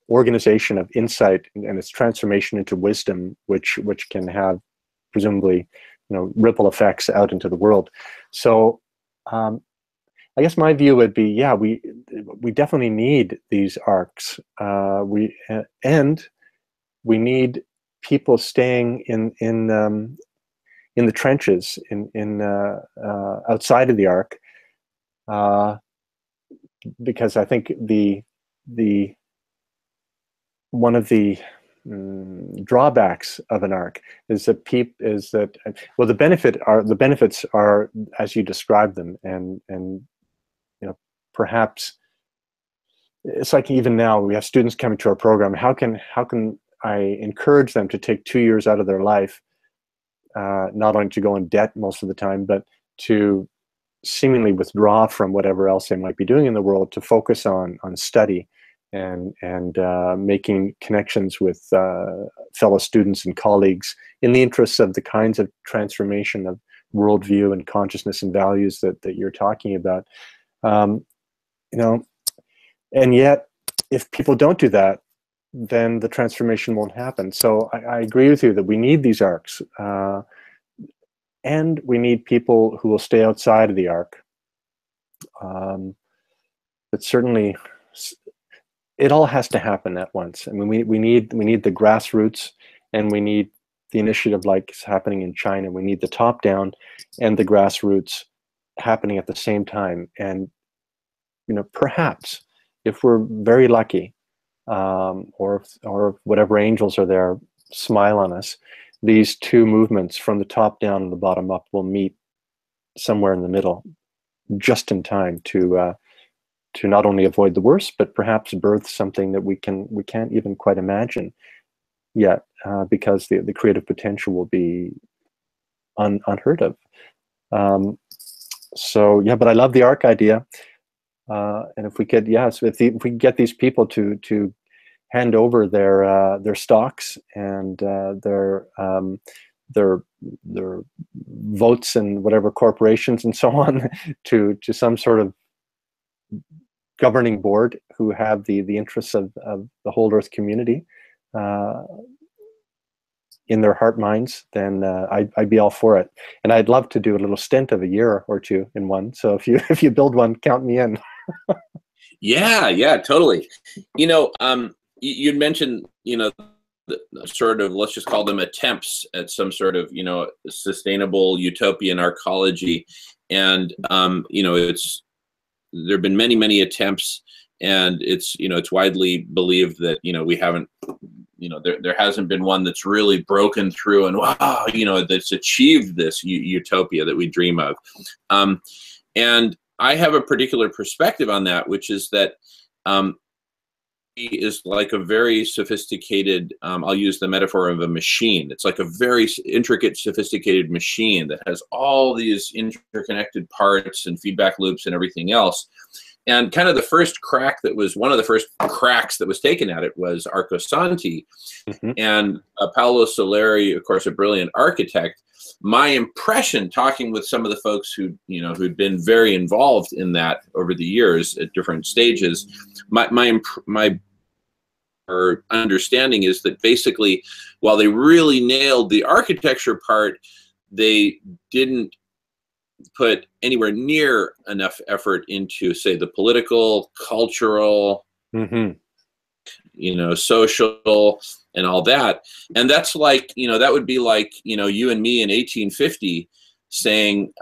organization of insight and its transformation into wisdom, which can have presumably ripple effects out into the world. So I guess my view would be, yeah, we definitely need these arcs. We need people staying in the trenches, outside of the arc, because I think one of the drawbacks of an arc is that the benefits are as you describe them, and perhaps it's like, even now we have students coming to our program. How can I encourage them to take 2 years out of their life, not only to go in debt most of the time, but to seemingly withdraw from whatever else they might be doing in the world, to focus on study and making connections with fellow students and colleagues in the interests of the kinds of transformation of worldview and consciousness and values that you're talking about. And yet, if people don't do that, then the transformation won't happen. So I agree with you that we need these arcs, and we need people who will stay outside of the arc. But certainly, it all has to happen at once. I mean, we need the grassroots, and we need the initiative like it's happening in China. We need the top down and the grassroots happening at the same time. And perhaps if we're very lucky, or whatever angels are there smile on us, these two movements from the top down and the bottom up will meet somewhere in the middle, just in time to not only avoid the worst, but perhaps birth something that we can't even quite imagine yet, because the creative potential will be unheard of. So yeah, but I love the arc idea. And if we could, if we could get these people to hand over their stocks and their votes and whatever corporations and so on to some sort of governing board who have the interests of the whole Earth community in their heart minds, then I'd be all for it. And I'd love to do a little stint of a year or two in one. So if you build one, count me in. Yeah, totally. You'd mentioned, the sort of, let's just call them attempts at some sort of, sustainable utopian arcology. And, there've been many attempts, and it's widely believed that, we haven't, there hasn't been one that's really broken through and wow, that's achieved this utopia that we dream of. And I have a particular perspective on that, which is that is like a very sophisticated, I'll use the metaphor of a machine. It's like a very intricate, sophisticated machine that has all these interconnected parts and feedback loops and everything else. And kind of the first crack one of the first cracks that was taken at it was Arcosanti. Mm-hmm. And Paolo Soleri, of course, a brilliant architect. My impression, talking with some of the folks who'd been very involved in that over the years at different stages, my understanding is that basically, while they really nailed the architecture part, they didn't put anywhere near enough effort into, say, the political, cultural, mm-hmm. social and all that. And that's like, that would be like, you and me in 1850 saying,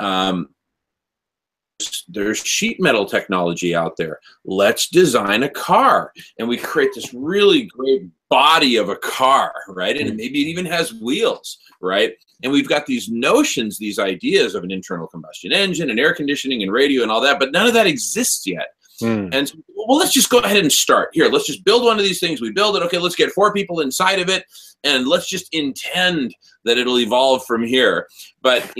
there's sheet metal technology out there. Let's design a car. And we create this really great body of a car, right? And maybe it even has wheels, right? And we've got these notions, these ideas of an internal combustion engine and air conditioning and radio and all that, but none of that exists yet. And so, well, let's just go ahead and start here. Let's just build one of these things. We build it. Okay, let's get 4 people inside of it, and let's just intend that it'll evolve from here. But,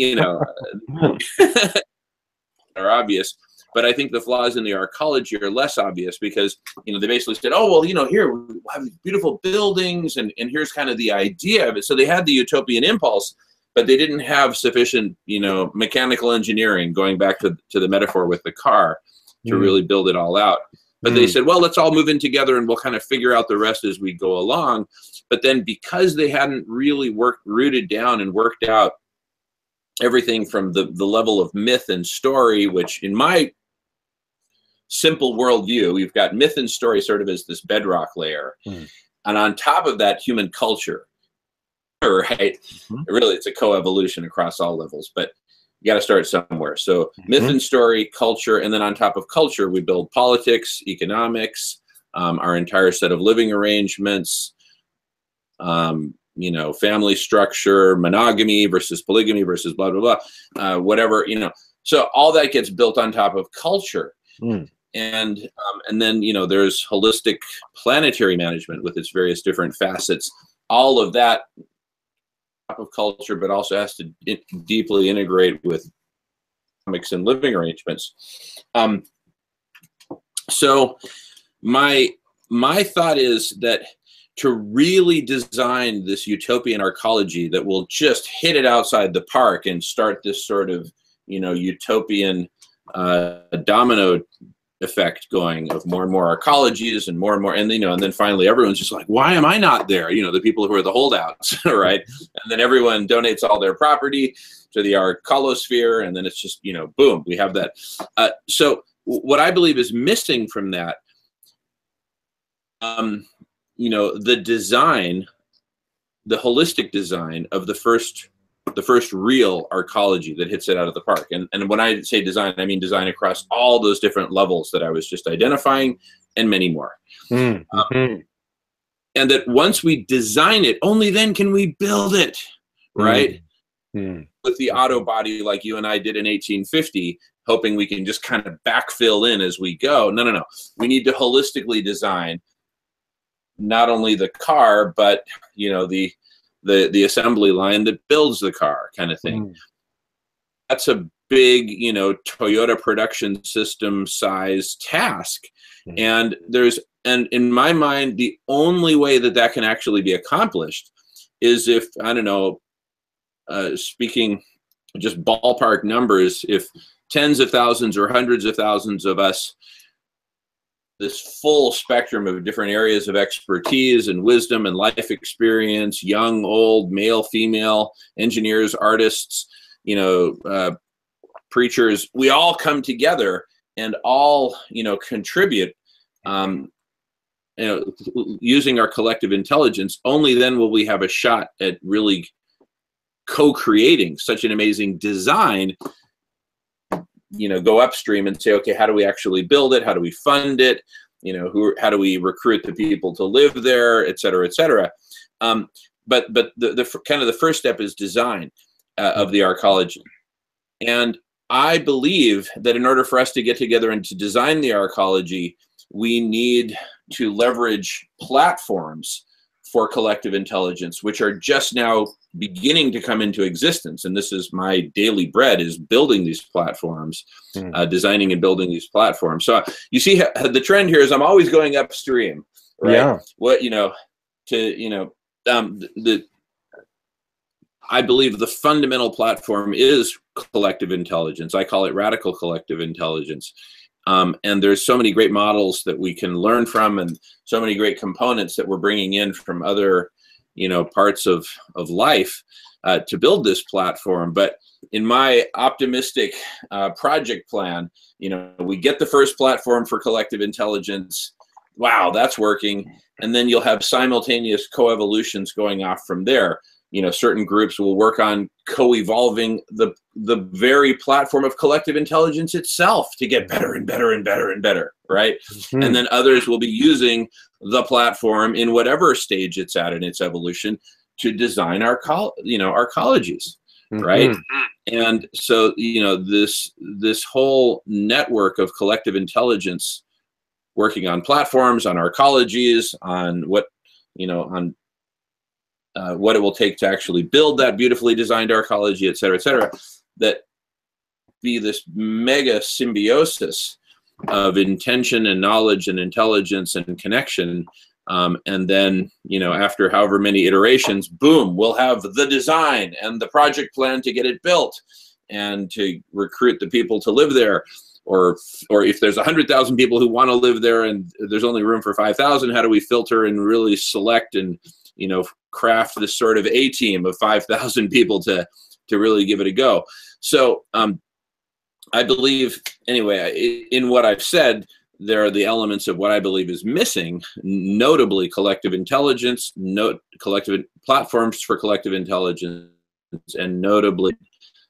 are obvious. But I think the flaws in the arcology are less obvious because, they basically said, oh, well, here we have beautiful buildings, and here's kind of the idea of it. So they had the utopian impulse, but they didn't have sufficient, mechanical engineering, going back to the metaphor with the car, to really build it all out. But they said, well, let's all move in together and we'll kind of figure out the rest as we go along. But then because they hadn't really rooted down and worked out everything from the level of myth and story, which in my simple worldview, we've got myth and story sort of as this bedrock layer. And on top of that, human culture, right? Really, it's a coevolution across all levels, but you got to start somewhere. So myth and story, culture, and then on top of culture, we build politics, economics, our entire set of living arrangements, family structure, monogamy versus polygamy versus blah, blah, blah, whatever, So all that gets built on top of culture. And then, there's holistic planetary management with its various different facets. All of that of culture, but also has to deeply integrate with economics and living arrangements. So my thought is that to really design this utopian arcology that will just hit it outside the park and start this sort of, utopian domino effect going of more and more arcologies and more, and then finally everyone's just like, why am I not there? The people who are the holdouts, right? And then everyone donates all their property to the arcolosphere, and then it's just, boom, we have that. So what I believe is missing from that, the design, the holistic design of the first real arcology that hits it out of the park. And when I say design, I mean design across all those different levels that I was just identifying, and many more. And that once we design it, only then can we build it, right? With the auto body like you and I did in 1850, hoping we can just kind of backfill in as we go. No. We need to holistically design not only the car, but, the assembly line that builds the car, kind of thing. That's a big, Toyota production system size task. And in my mind, the only way that can actually be accomplished is if, I don't know, speaking just ballpark numbers, if tens of thousands or hundreds of thousands of us, this full spectrum of different areas of expertise and wisdom and life experience, young, old, male, female, engineers, artists, preachers, we all come together and all, contribute, using our collective intelligence. Only then will we have a shot at really co-creating such an amazing design, go upstream and say, okay, how do we actually build it? How do we fund it? How do we recruit the people to live there, et cetera, et cetera. But the kind of the first step is design of the arcology. And I believe that in order for us to get together and to design the arcology, we need to leverage platforms for collective intelligence, which are just now beginning to come into existence. And this is my daily bread, is building these platforms, designing and building these platforms. So you see the trend here is I'm always going upstream, right? Yeah. I believe the fundamental platform is collective intelligence. I call it radical collective intelligence. And there's so many great models that we can learn from, and so many great components that we're bringing in from other, parts of life to build this platform. But in my optimistic project plan, we get the first platform for collective intelligence. wow, that's working. And then you'll have simultaneous coevolutions going off from there. Certain groups will work on co-evolving the very platform of collective intelligence itself to get better and better and better and better, right? Mm-hmm. And then others will be using the platform in whatever stage it's at in its evolution to design arcologies, right? Mm-hmm. And so, this whole network of collective intelligence working on platforms, on arcologies, on what it will take to actually build that beautifully designed arcology, et cetera, that be this mega symbiosis of intention and knowledge and intelligence and connection. And then, after however many iterations, boom, we'll have the design and the project plan to get it built and to recruit the people to live there. Or if there's 100,000 people who want to live there and there's only room for 5,000, how do we filter and really select and craft this sort of A team of 5,000 people to really give it a go? So I believe, anyway, in what I've said, there are the elements of what I believe is missing, notably collective intelligence, collective platforms for collective intelligence, and notably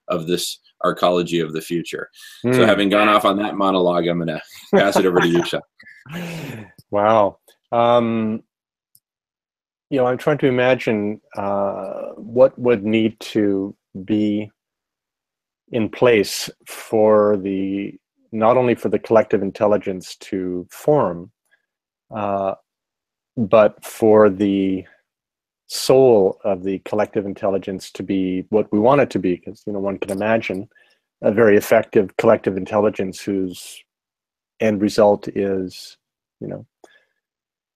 of this arcology of the future. So having gone off on that monologue, I'm going to pass it over to you, Sean. Wow. I'm trying to imagine what would need to be in place for not only for the collective intelligence to form, but for the soul of the collective intelligence to be what we want it to be. Because one can imagine a very effective collective intelligence whose end result is,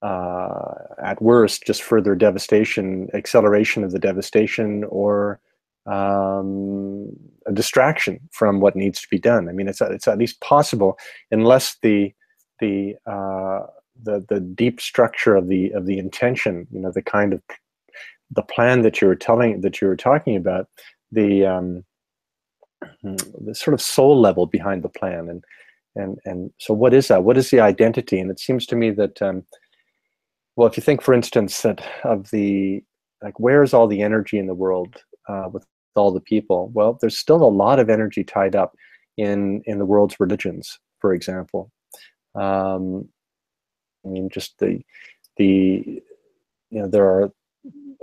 at worst, just further devastation, acceleration of the devastation, or a distraction from what needs to be done. I mean, it's at least possible, unless the deep structure of the intention, the kind of the plan that you were talking about, the sort of soul level behind the plan, and so what is that? What is the identity? And it seems to me that well, if you think, for instance, that of where's all the energy in the world with all the people? Well, there's still a lot of energy tied up in the world's religions, for example. I mean, just there are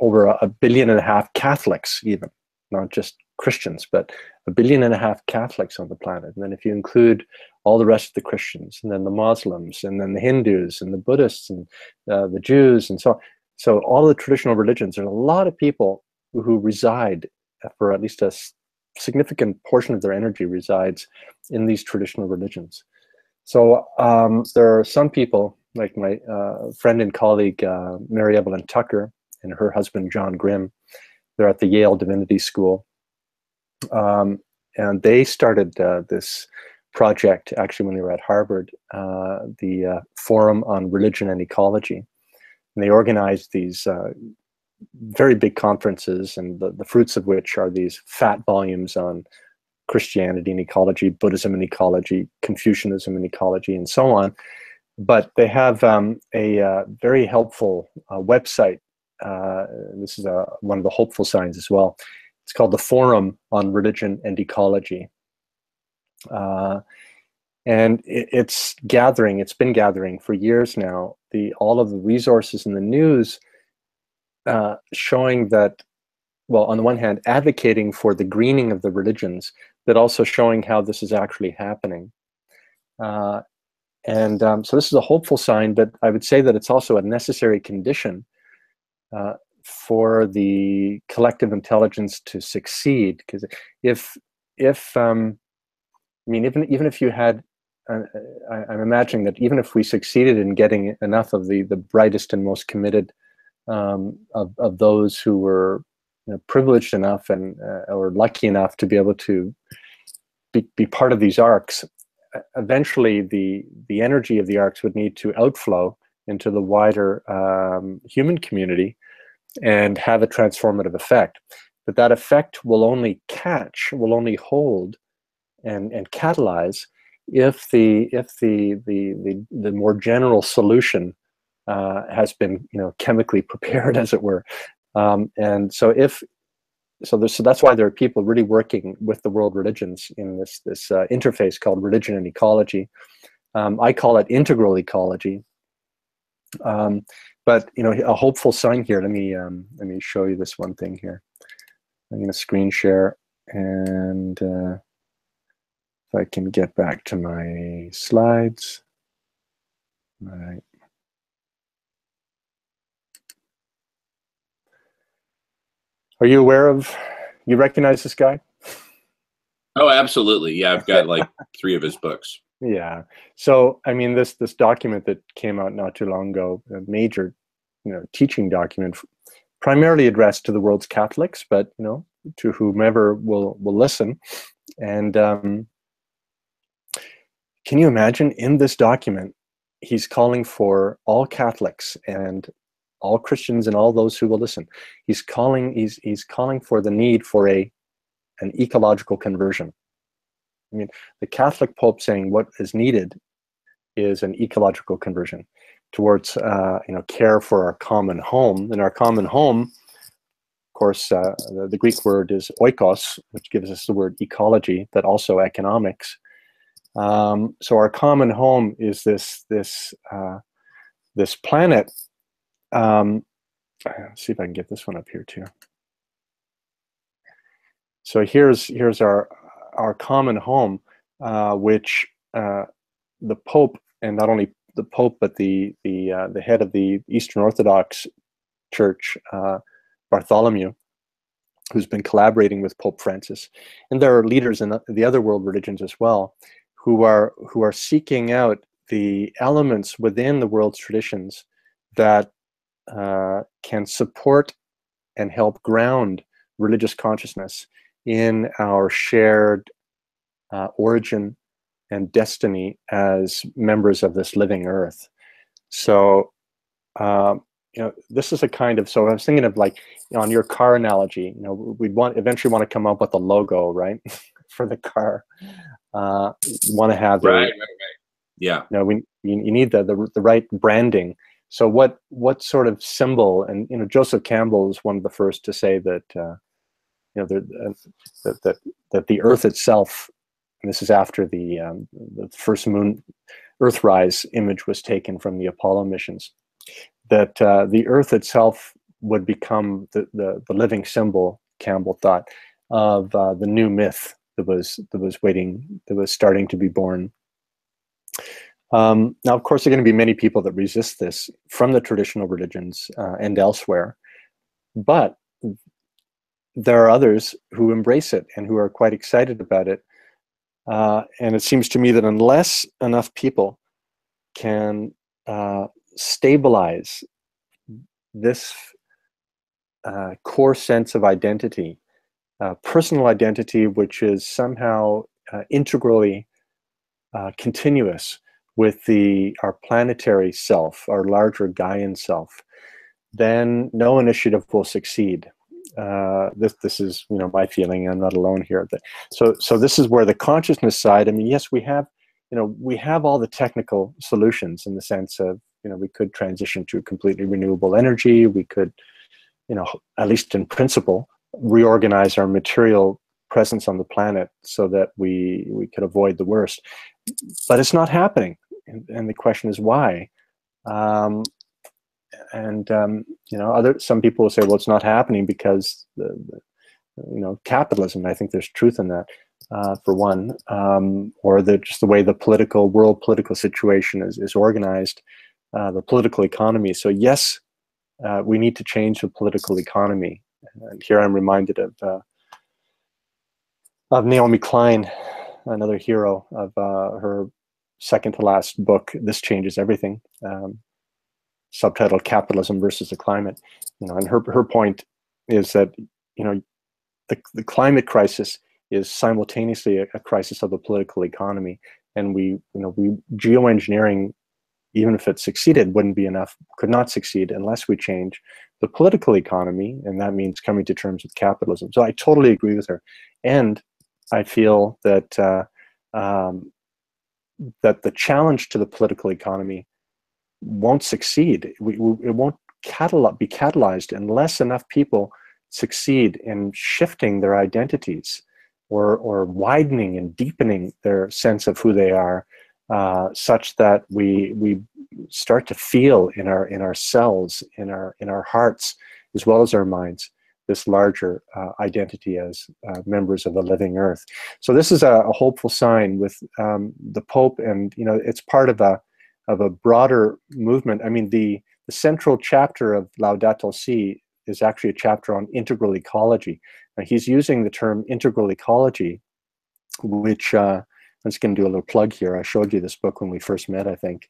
over 1.5 billion Catholics, even, not just Christians, but 1.5 billion Catholics on the planet. And then if you include all the rest of the Christians, and then the Muslims, and then the Hindus, and the Buddhists, and the Jews, and so on. So all the traditional religions, there's a lot of people who reside, for at least a significant portion of their energy resides in these traditional religions. So there are some people, like my friend and colleague Mary Evelyn Tucker and her husband John Grimm. They're at the Yale Divinity School, and they started this project actually when they were at Harvard, the Forum on Religion and Ecology. And they organized these very big conferences, and the fruits of which are these fat volumes on Christianity and ecology, Buddhism and ecology, Confucianism and ecology, and so on. But they have a very helpful website. This is one of the hopeful signs as well. It's called the Forum on Religion and Ecology. And it's been gathering for years now, all of the resources in the news showing that, well, on the one hand, advocating for the greening of the religions, but also showing how this is actually happening. So this is a hopeful sign, but I would say that it's also a necessary condition for the collective intelligence to succeed. Because even if you had, I'm imagining that even if we succeeded in getting enough of the brightest and most committed of those who were privileged enough and or lucky enough to be able to be part of these arcs, eventually the energy of the arcs would need to outflow into the wider human community and have a transformative effect. But that effect will only hold and catalyze if the more general solution has been, you know, chemically prepared, as it were. And so so that's why there are people really working with the world religions in this interface called religion and ecology. I call it integral ecology. But you know, a hopeful sign here. Let me show you this one thing here. I'm going to screen share, and if I can get back to my slides. All right. Are you aware of? You recognize this guy? Oh, absolutely. Yeah, I've got like 3 of his books. Yeah. So, I mean, this document that came out not too long ago, a major, you know, teaching document, primarily addressed to the world's Catholics, but, you know, to whomever will listen. And can you imagine, in this document, he's calling for all Catholics and all Christians and all those who will listen. He's calling for the need for an ecological conversion. I mean, the Catholic Pope saying what is needed is an ecological conversion towards you know, care for our common home. And our common home, of course, the Greek word is oikos, which gives us the word ecology, but also economics. So our common home is this planet. Let's see if I can get this one up here too. So here's our common home, which the Pope, and not only the Pope, but the head of the Eastern Orthodox Church, Bartholomew, who's been collaborating with Pope Francis, and there are leaders in the other world religions as well, who are seeking out the elements within the world's traditions that can support and help ground religious consciousness in our shared origin and destiny as members of this living earth. So, you know, this is a kind of, so I was thinking of, like, you know, on your car analogy, you know, we'd eventually want to come up with a logo, right, for the car. You want to have right. Yeah. You know, you need the right branding. So what sort of symbol? And, you know, Joseph Campbell is one of the first to say that you know, that the Earth itself, and this is after the first moon Earthrise image was taken from the Apollo missions, that the Earth itself would become the living symbol, Campbell thought, of the new myth that was starting to be born. Now, of course, there are going to be many people that resist this from the traditional religions and elsewhere, but there are others who embrace it and who are quite excited about it. And it seems to me that unless enough people can stabilize this core sense of identity, personal identity, which is somehow integrally continuous with our planetary self, our larger Gaian self, then no initiative will succeed. This is, you know, my feeling. I'm not alone here. So this is where the consciousness side. I mean, yes, we have, you know, we have all the technical solutions in the sense of, you know, we could transition to completely renewable energy. We could, you know, at least in principle, reorganize our material presence on the planet so that we could avoid the worst. But it's not happening, and the question is why. You know, some people will say, well, it's not happening because you know, capitalism. I think there's truth in that, for one, or just the way the world political situation is organized, the political economy. So yes, we need to change the political economy. And here I'm reminded of Naomi Klein, another hero, of her second to last book, This Changes Everything, subtitled Capitalism versus the Climate. You know, and her point is that, you know, the climate crisis is simultaneously a crisis of the political economy, and geoengineering, even if it succeeded, wouldn't be enough, could not succeed unless we change the political economy, and that means coming to terms with capitalism. So I totally agree with her, and I feel that that the challenge to the political economy won't succeed. It won't be catalyzed unless enough people succeed in shifting their identities, or widening and deepening their sense of who they are, such that we start to feel in our cells, in our hearts, as well as our minds, this larger identity as members of the living earth. So this is a hopeful sign with the Pope, and it's part of a broader movement. I mean, the central chapter of Laudato Si is actually a chapter on integral ecology. Now, he's using the term integral ecology, which I'm just going to do a little plug here. I showed you this book when we first met, I think.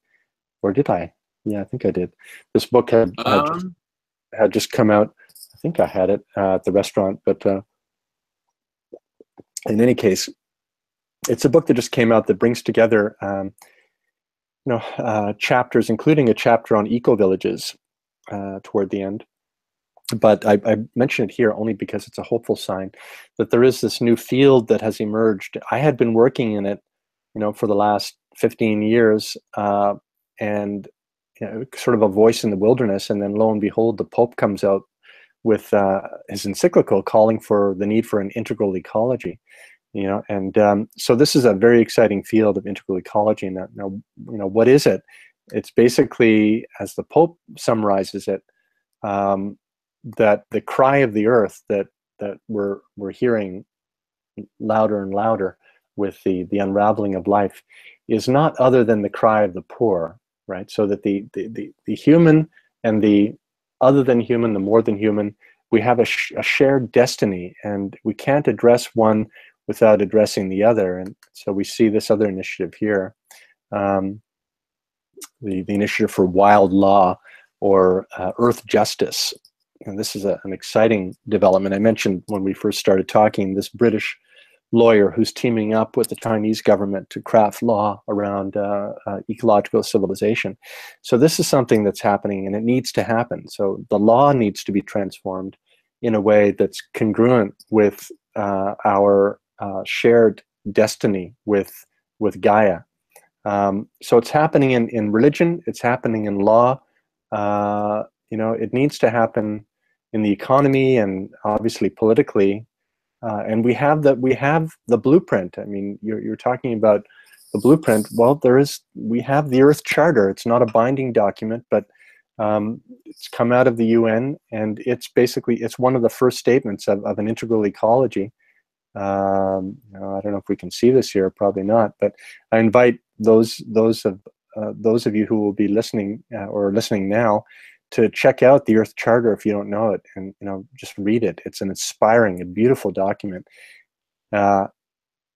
Or did I? Yeah, I think I did. This book had just come out. I think I had it at the restaurant, but in any case, it's a book that just came out that brings together chapters, including a chapter on eco-villages toward the end. But I mention it here only because it's a hopeful sign that there is this new field that has emerged. I had been working in it, for the last 15 years, and sort of a voice in the wilderness. And then lo and behold, the Pope comes out with his encyclical calling for the need for an integral ecology. And so this is a very exciting field of integral ecology. Now, what is it? It's basically, as the Pope summarizes it, that the cry of the earth that we're hearing louder and louder with the unraveling of life is not other than the cry of the poor, right? So that the human and the other than human, the more than human, we have a shared destiny, and we can't address one without addressing the other. And so we see this other initiative here, the initiative for wild law, or earth justice. And this is an exciting development. I mentioned when we first started talking, this British lawyer who's teaming up with the Chinese government to craft law around ecological civilization. So this is something that's happening, and it needs to happen. So the law needs to be transformed in a way that's congruent with our shared destiny with Gaia. So it's happening in religion, it's happening in law, it needs to happen in the economy, and obviously politically. And we have the blueprint. I mean, you're talking about the blueprint. Well, we have the Earth Charter. It's not a binding document, but it's come out of the UN, and it's one of the first statements of an integral ecology. I don't know if we can see this here, probably not, but I invite those of you who will be listening or listening now to check out the Earth Charter if you don't know it, and just read it. It's an inspiring and beautiful document.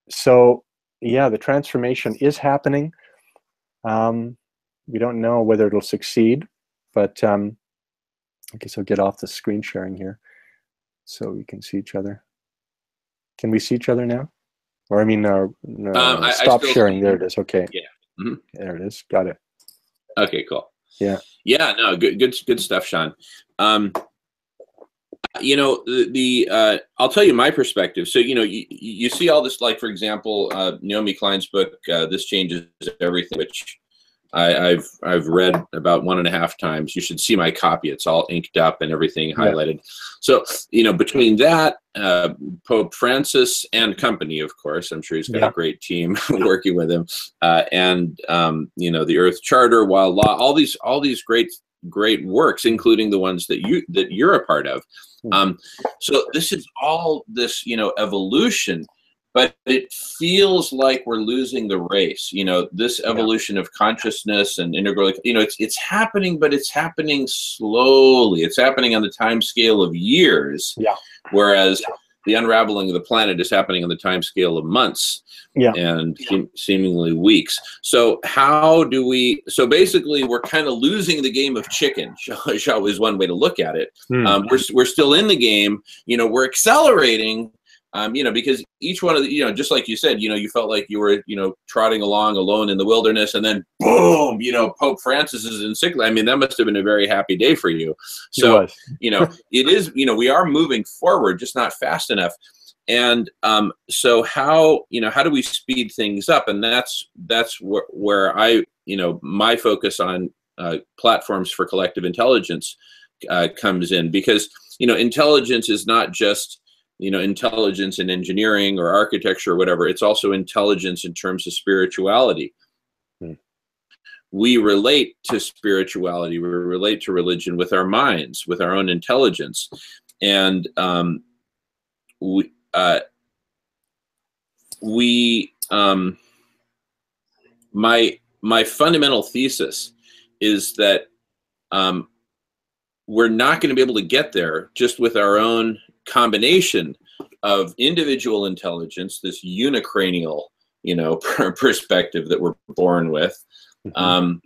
So yeah, the transformation is happening. We don't know whether it'll succeed, but I guess I'll get off the screen sharing here so we can see each other. Can we see each other now? Or I mean, stop sharing. There it is. Okay. Yeah. Mm-hmm. There it is. Got it. Okay. Cool. Yeah. Yeah. No. Good stuff, Sean. I'll tell you my perspective. So you see all this, like for example, Naomi Klein's book, "This Changes Everything," which I've read about 1.5 times. You should see my copy. It's all inked up and everything highlighted. Yeah. So, between that, Pope Francis and company, of course, I'm sure he's got a great team working with him, and the Earth Charter, Wild Law, all these great works, including the ones that you're a part of. So this is all this, evolution. But it feels like we're losing the race. This evolution of consciousness and integral, it's happening, but it's happening slowly. It's happening on the time scale of years. Yeah. Whereas the unraveling of the planet is happening on the time scale of months. Yeah. And seemingly weeks. So so basically we're kind of losing the game of chicken, is one way to look at it. We're still in the game, we're accelerating. Because each one of the, just like you said, you felt like you were, trotting along alone in the wilderness, and then boom, Pope Francis's encyclical. I mean, that must have been a very happy day for you. So, it is, we are moving forward, just not fast enough. And so how, how do we speed things up? And that's where I, my focus on platforms for collective intelligence comes in, because, intelligence is not just, intelligence in engineering or architecture or whatever. It's also intelligence in terms of spirituality. We relate to spirituality, we relate to religion with our minds, with our own intelligence. And my fundamental thesis is that we're not going to be able to get there just with our own combination of individual intelligence, this unicranial, perspective that we're born with, the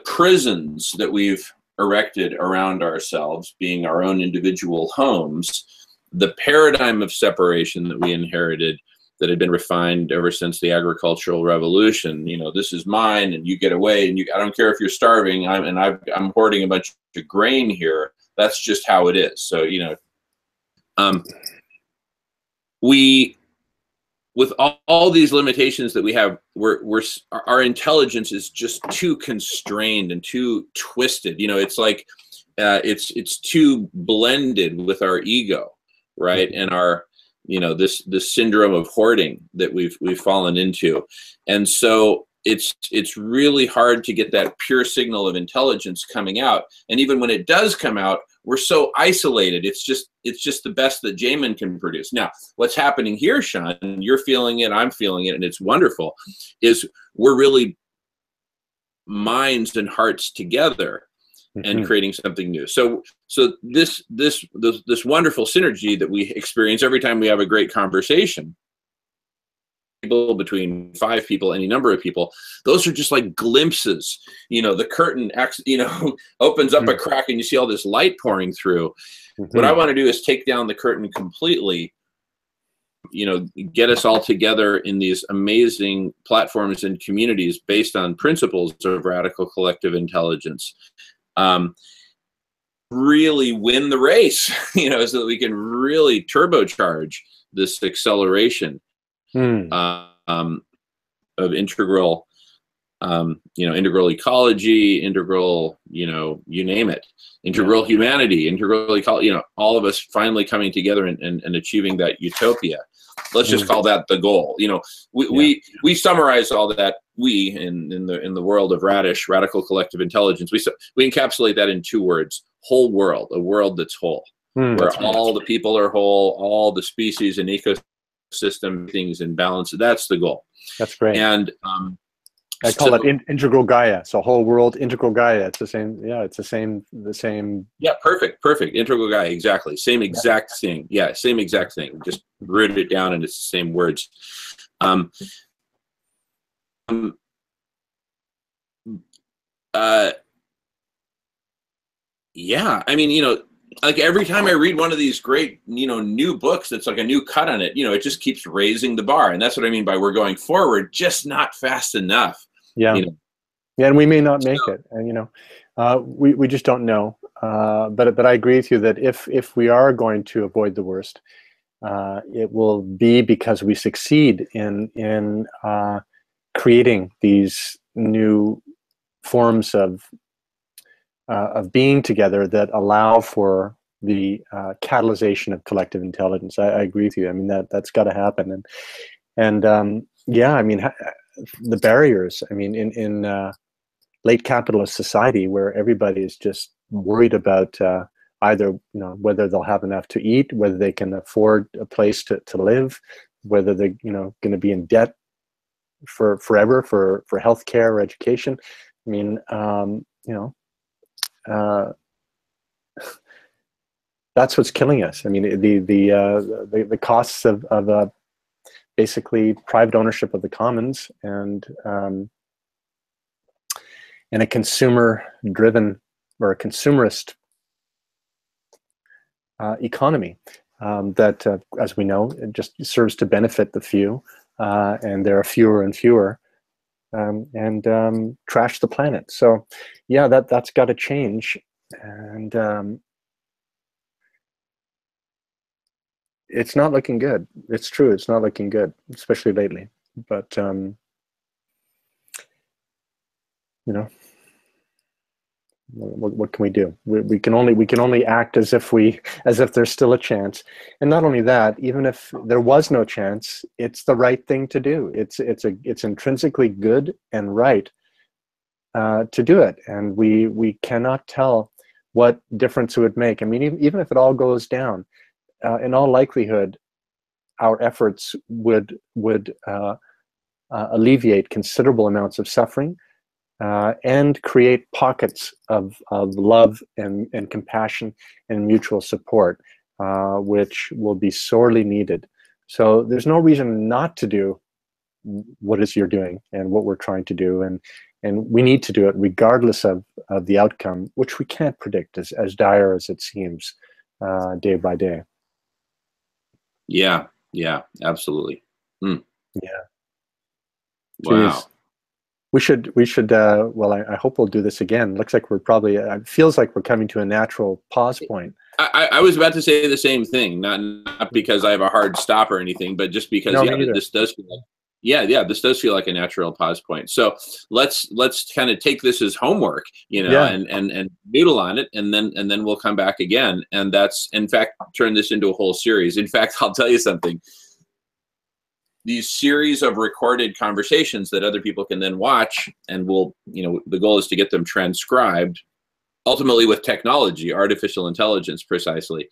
prisons that we've erected around ourselves, being our own individual homes, the paradigm of separation that we inherited, that had been refined ever since the agricultural revolution. This is mine, and you get away, and I don't care if you're starving. I'm hoarding a bunch of grain here. That's just how it is. So we, with all these limitations that we have, our intelligence is just too constrained and too twisted. It's like it's too blended with our ego, right? And our this syndrome of hoarding that we've fallen into. And so it's really hard to get that pure signal of intelligence coming out. And even when it does come out, we're so isolated. It's just the best that Jamin can produce. Now, what's happening here, Sean, you're feeling it, I'm feeling it, and it's wonderful, is we're really minds and hearts together and creating something new. So this wonderful synergy that we experience every time we have a great conversation, between 5 people, any number of people, those are just like glimpses. The curtain opens up a crack and you see all this light pouring through. What I want to do is take down the curtain completely, get us all together in these amazing platforms and communities based on principles of radical collective intelligence. Really win the race, so that we can really turbocharge this acceleration of integral, integral ecology, integral, you name it, integral humanity, integral ecology, all of us finally coming together and achieving that utopia. Let's just call that the goal. We summarize all that. We in the world of radical collective intelligence, we encapsulate that in 2 words: whole world, a world that's whole, where all the people are whole, all the species and ecosystem things in balance. That's the goal. That's great. And I call it integral Gaia. So whole world, integral Gaia. It's the same. Yeah, it's the same. Yeah, perfect. Integral Gaia. Exactly. Same exact thing. Yeah, same exact thing. Just wrote it down, and it's the same words. Yeah, I mean, like every time I read one of these great, new books that's like a new cut on it, it just keeps raising the bar. And that's what I mean by we're going forward, just not fast enough. Yeah. Yeah, and we may not make it. And, we just don't know. But I agree with you that if we are going to avoid the worst, it will be because we succeed in creating these new forms of being together that allow for the catalyzation of collective intelligence. I agree with you. I mean, that's got to happen. And yeah, I mean, the barriers. I mean, in late capitalist society, where everybody is just worried about either whether they'll have enough to eat, whether they can afford a place to live, whether they're going to be in debt for forever for healthcare or education. I mean, that's what's killing us. I mean, the costs of basically private ownership of the commons and a consumer-driven or a consumerist economy that, as we know, it just serves to benefit the few, and there are fewer and fewer, and trash the planet. So, yeah, that's got to change, and it's not looking good. It's true. It's not looking good, especially lately. But you know, what can we do? We can only act as if there's still a chance. And not only that, even if there was no chance, it's the right thing to do. It's intrinsically good and right to do it. And we cannot tell what difference it would make. I mean, even if it all goes down, in all likelihood, our efforts would alleviate considerable amounts of suffering and create pockets of love and compassion and mutual support, which will be sorely needed. So there's no reason not to do what is you're doing and what we're trying to do, and we need to do it regardless of the outcome, which we can't predict, as dire as it seems day by day. Yeah, absolutely. Yeah. Wow. Jeez. We should well, I hope we'll do this again. Looks like we're probably, it feels like we're coming to a natural pause point. I was about to say the same thing, not because I have a hard stop or anything, but just because this does feel like, this does feel like a natural pause point. So let's kind of take this as homework, and noodle on it, and then we'll come back again, and that's, in fact, turn this into a whole series. In fact, I'll tell you something. These series of recorded conversations that other people can then watch, and the goal is to get them transcribed, ultimately with technology, artificial intelligence, precisely,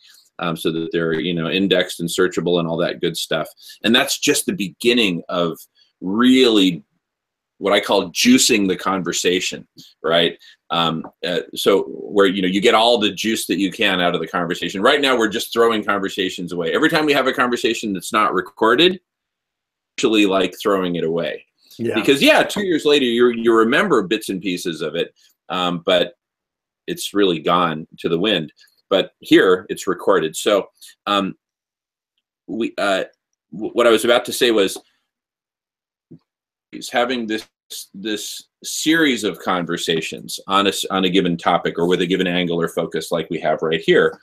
so that they're indexed and searchable and all that good stuff. And that's just the beginning of really what I call juicing the conversation, right? So where you get all the juice that you can out of the conversation. Right now, we're just throwing conversations away. Every time we have a conversation that's not recorded, actually like throwing it away. Because 2 years later you remember bits and pieces of it, but it's really gone to the wind. But here it's recorded. So what I was about to say was, having this series of conversations on a given topic or with a given angle or focus, like we have right here,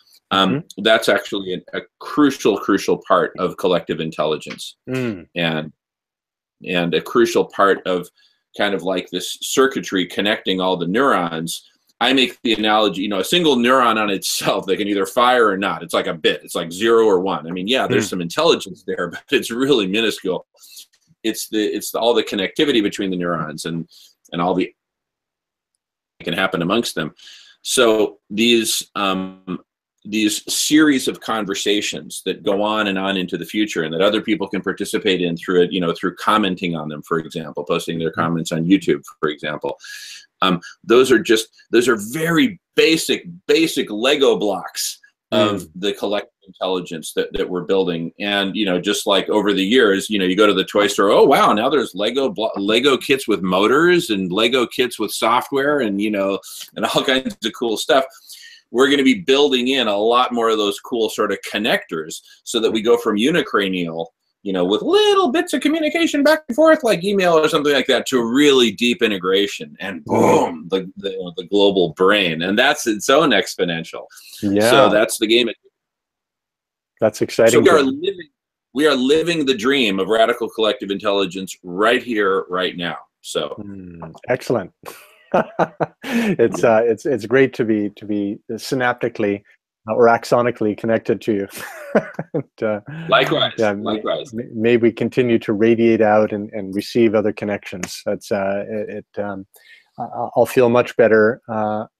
that's actually a crucial part of collective intelligence, and a crucial part of kind of like this circuitry connecting all the neurons. I make the analogy, a single neuron on itself, they can either fire or not. It's like a bit. It's like 0 or 1. I mean, there's some intelligence there, but it's really minuscule. It's all the connectivity between the neurons and all the can happen amongst them. So these series of conversations that go on and on into the future, and that other people can participate in through it, through commenting on them, for example, posting their comments on YouTube, for example. Those are very basic Lego blocks of the collective intelligence that we're building. And just like over the years, you go to the toy store, oh wow, now there's Lego kits with motors and Lego kits with software and and all kinds of cool stuff. We're going to be building in a lot more of those cool sort of connectors, so that we go from unicranial, with little bits of communication back and forth, like email or something like that, to really deep integration, and boom, the global brain, and that's its own exponential. Yeah. So that's the game. That's exciting. So we are living the dream of radical collective intelligence right here, right now. So excellent. It's great to be synaptically or axonically connected to you. And, likewise. Likewise. May we continue to radiate out and receive other connections. That's I'll feel much better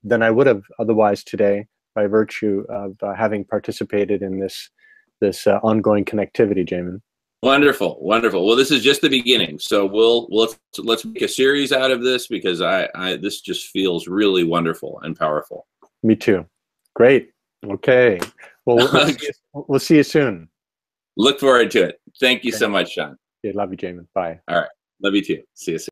than I would have otherwise today, by virtue of having participated in this ongoing connectivity, Jamin. Wonderful. Well, this is just the beginning. So let's make a series out of this, because this just feels really wonderful and powerful. Me too. Great. Okay. Well, we'll see you soon. Look forward to it. Thank you so much, Sean. Yeah, love you, Jamin. Bye. All right. Love you too. See you soon.